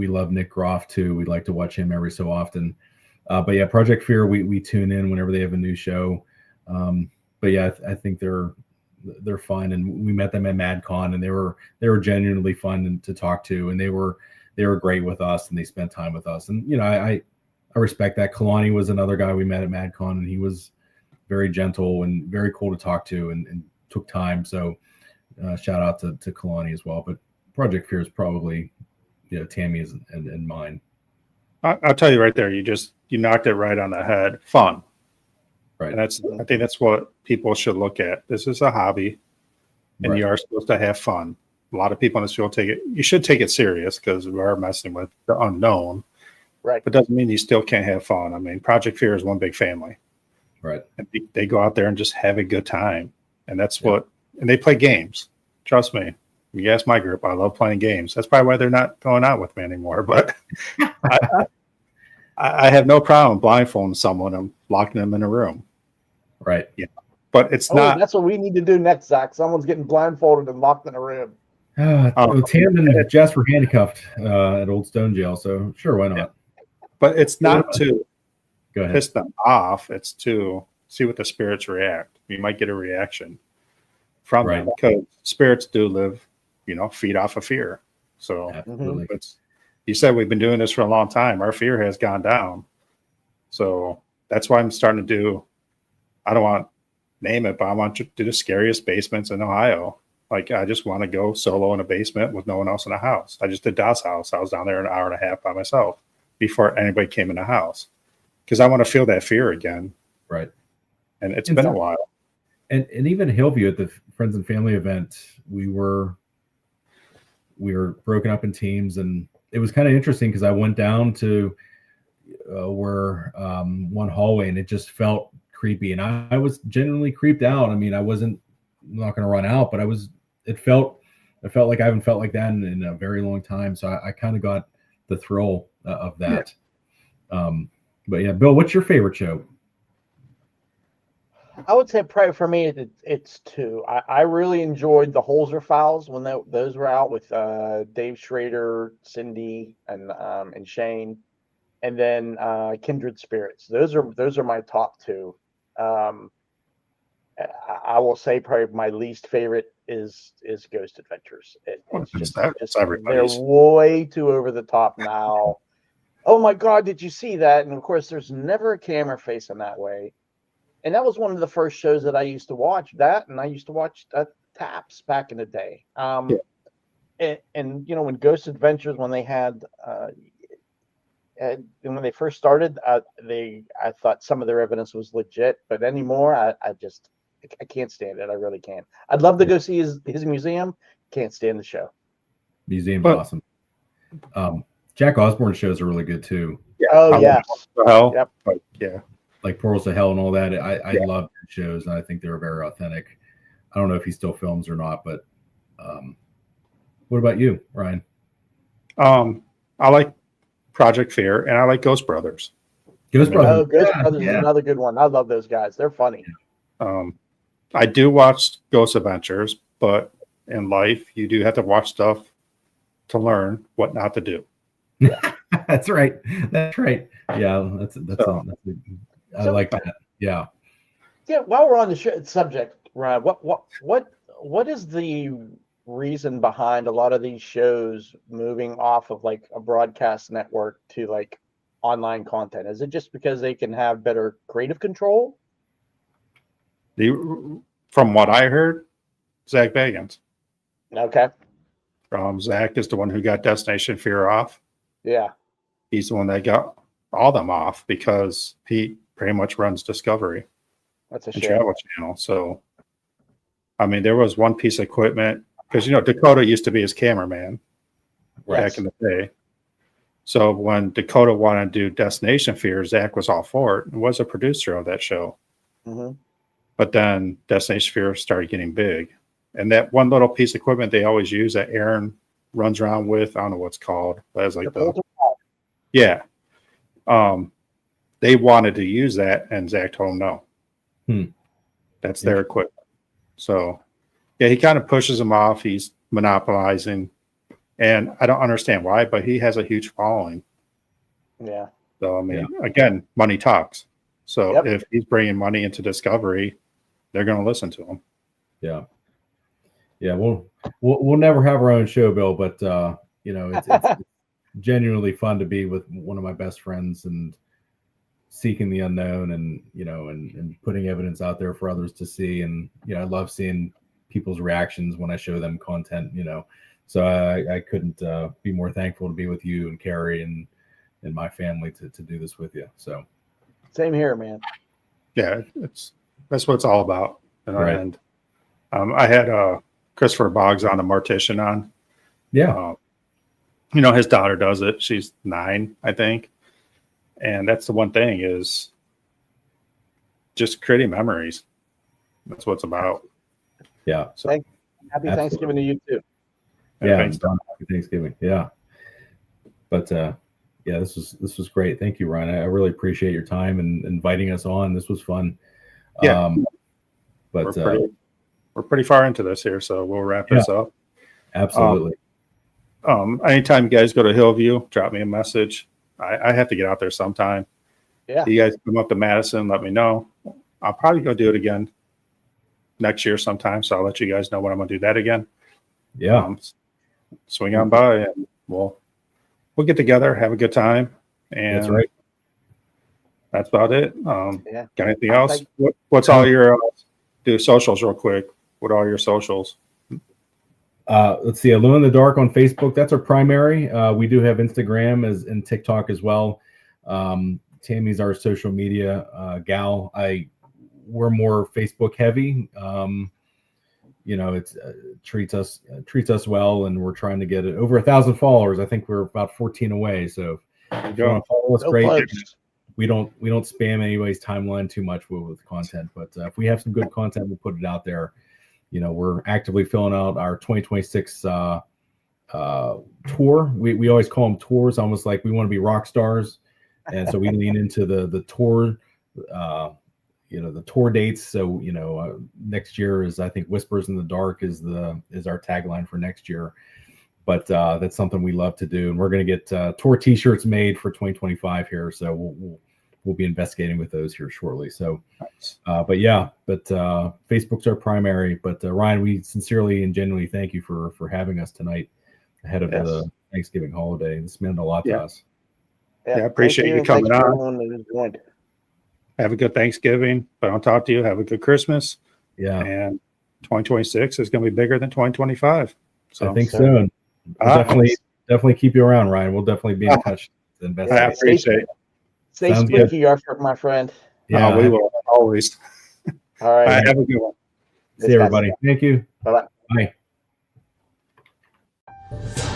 love Nick Groff too. We like to watch him every so often. But yeah, Project Fear, we tune in whenever they have a new show. But yeah, I think they're fun, and we met them at MadCon, and they were genuinely fun to talk to, and they were great with us, and they spent time with us, and I respect that. Kalani was another guy we met at MadCon, and he was very gentle and very cool to talk to, and took time. So shout out to Kalani as well. But Project Fear is probably Tammy's and mine. I'll tell you right there. You knocked it right on the head. Fun. Right. And I think that's what people should look at. This is a hobby, and you are supposed to have fun. A lot of people in this field you should take it serious because we are messing with the unknown. Right. But doesn't mean you still can't have fun. I mean, Project Fear is one big family. Right. And they go out there and just have a good time. And that's and they play games. Trust me. You ask my group, I love playing games. That's probably why they're not going out with me anymore. But I have no problem blindfolding someone and locking them in a room. Right. Yeah. But it's not. That's what we need to do next, Zach. Someone's getting blindfolded and locked in a room. Tam and Jess were handcuffed at Old Stone Jail. So sure, why not? Yeah. But it's not to Go piss them off. It's to see what the spirits react. You might get a reaction from them because spirits do live, feed off of fear. So you said we've been doing this for a long time. Our fear has gone down. So that's why I'm starting to do, I don't want to name it, but I want to do the scariest basements in Ohio. Like I just want to go solo in a basement with no one else in the house. I just did Das house. I was down there an hour and a half by myself before anybody came in the house because I want to feel that fear again. Right. And it's been a while. And even Hillview at the Friends and Family event, we were broken up in teams, and it was kind of interesting because I went down to where one hallway, and it just felt creepy, and I was genuinely creeped out. I mean, I'm not going to run out, but it felt like I haven't felt like that in a very long time. So I kind of got the thrill of that. Yeah. But yeah, Bill, what's your favorite show? I would say probably for me, it's two. I really enjoyed the Holzer Files when those were out with Dave Schrader, Cindy, and Shane, and then Kindred Spirits. Those are my top two. I will say probably my least favorite is Ghost Adventures. It's just they're way too over the top now. Oh my God, did you see that? And of course, there's never a camera facing that way. And that was one of the first shows that I used to watch. That, and I used to watch Taps back in the day. And when Ghost Adventures, when they had, and when they first started, I thought some of their evidence was legit, but anymore, I can't stand it. I really can't. I'd love to go see his museum. Can't stand the show. Museum's awesome. Jack Osborne shows are really good too. Yeah. Oh yeah. Yep. Yeah. Like Portals to Hell and all that. I love their shows, and I think they're very authentic. I don't know if he still films or not, but what about you, Ryan? I like Project Fear, and I like Ghost Brothers. Ghost Brothers is another good one. I love those guys. They're funny. I do watch Ghost Adventures, but in life, you do have to watch stuff to learn what not to do. That's right. Yeah, that's I like that. Yeah. Yeah. While we're on the subject, Ryan, what is the reason behind a lot of these shows moving off of like a broadcast network to like online content? Is it just because they can have better creative control? From what I heard, Zach Bagans. Okay. Zach is the one who got Destination Fear off. Yeah. He's the one that got all them off because he pretty much runs Discovery. That's a Travel Channel. So, I mean, there was one piece of equipment because, Dakota used to be his cameraman back in the day. So when Dakota wanted to do Destination Fear, Zach was all for it and was a producer of that show. Mm-hmm. But then Destination Fear started getting big. And that one little piece of equipment they always use that Aaron runs around with, I don't know what's called, but it's like yeah. They wanted to use that, and Zach told them no. That's their equipment. So, yeah, he kind of pushes them off. He's monopolizing, and I don't understand why, but he has a huge following. Yeah. So, I mean, again, money talks. So if he's bringing money into Discovery, they're going to listen to him. Yeah. Yeah. We'll never have our own show, Bill, but, you know, it's genuinely fun to be with one of my best friends and seeking the unknown and, you know, and putting evidence out there for others to see. And, you know, I love seeing people's reactions when I show them content, you know, so I couldn't be more thankful to be with you and Carrie and my family to do this with you. So same here, man. Yeah, that's what it's all about. Right. And I had Christopher Boggs on, the mortician on. Yeah. You know, his daughter does it. She's 9, I think. And that's the one thing is just creating memories. That's what it's about. Yeah. So happy Thanksgiving to you too. Yeah. Happy Thanksgiving. Yeah. But yeah, this was great. Thank you, Ryan. I really appreciate your time and inviting us on. This was fun. Yeah. But we're pretty far into this here, so we'll wrap this up. Absolutely. Anytime you guys go to Hillview, drop me a message. I have to get out there sometime. Yeah. You guys come up to Madison, let me know. I'll probably go do it again next year sometime. So I'll let you guys know when I'm going to do that again. Yeah. Swing on by and we'll get together, have a good time. And that's right. That's about it. Yeah. Got anything else? What's all your do socials real quick? What are all your socials? Let's see, Alone in the Dark on Facebook. That's our primary. We do have Instagram and TikTok as well. Tammy's our social media gal. We're more Facebook heavy. You know, it's treats us well, and we're trying to get it over 1,000 followers. I think we're about 14 away. So if you want to follow us, great. We don't spam anybody's timeline too much with content, but if we have some good content, we'll put it out there. You know, we're actively filling out our 2026 tour. We always call them tours, almost like we want to be rock stars, and so we lean into the tour. You know, the tour dates. So you know, next year is, I think, Whispers in the Dark is our tagline for next year. But that's something we love to do, and we're going to get tour T-shirts made for 2025 here. So we'll be investigating with those here shortly. So, but Facebook's our primary. But Ryan, we sincerely and genuinely thank you for having us tonight ahead of the Thanksgiving holiday. This meant a lot to us. Yeah, I appreciate you coming on. Have a good Thanksgiving. If I don't talk to you, have a good Christmas. Yeah. And 2026 is going to be bigger than 2025. So I think so. Definitely keep you around, Ryan. We'll definitely be in touch. I appreciate it. Stay spooky, my friend. Yeah, we will always. All right. Have a good one. See everybody. Thank you. Bye-bye. Bye.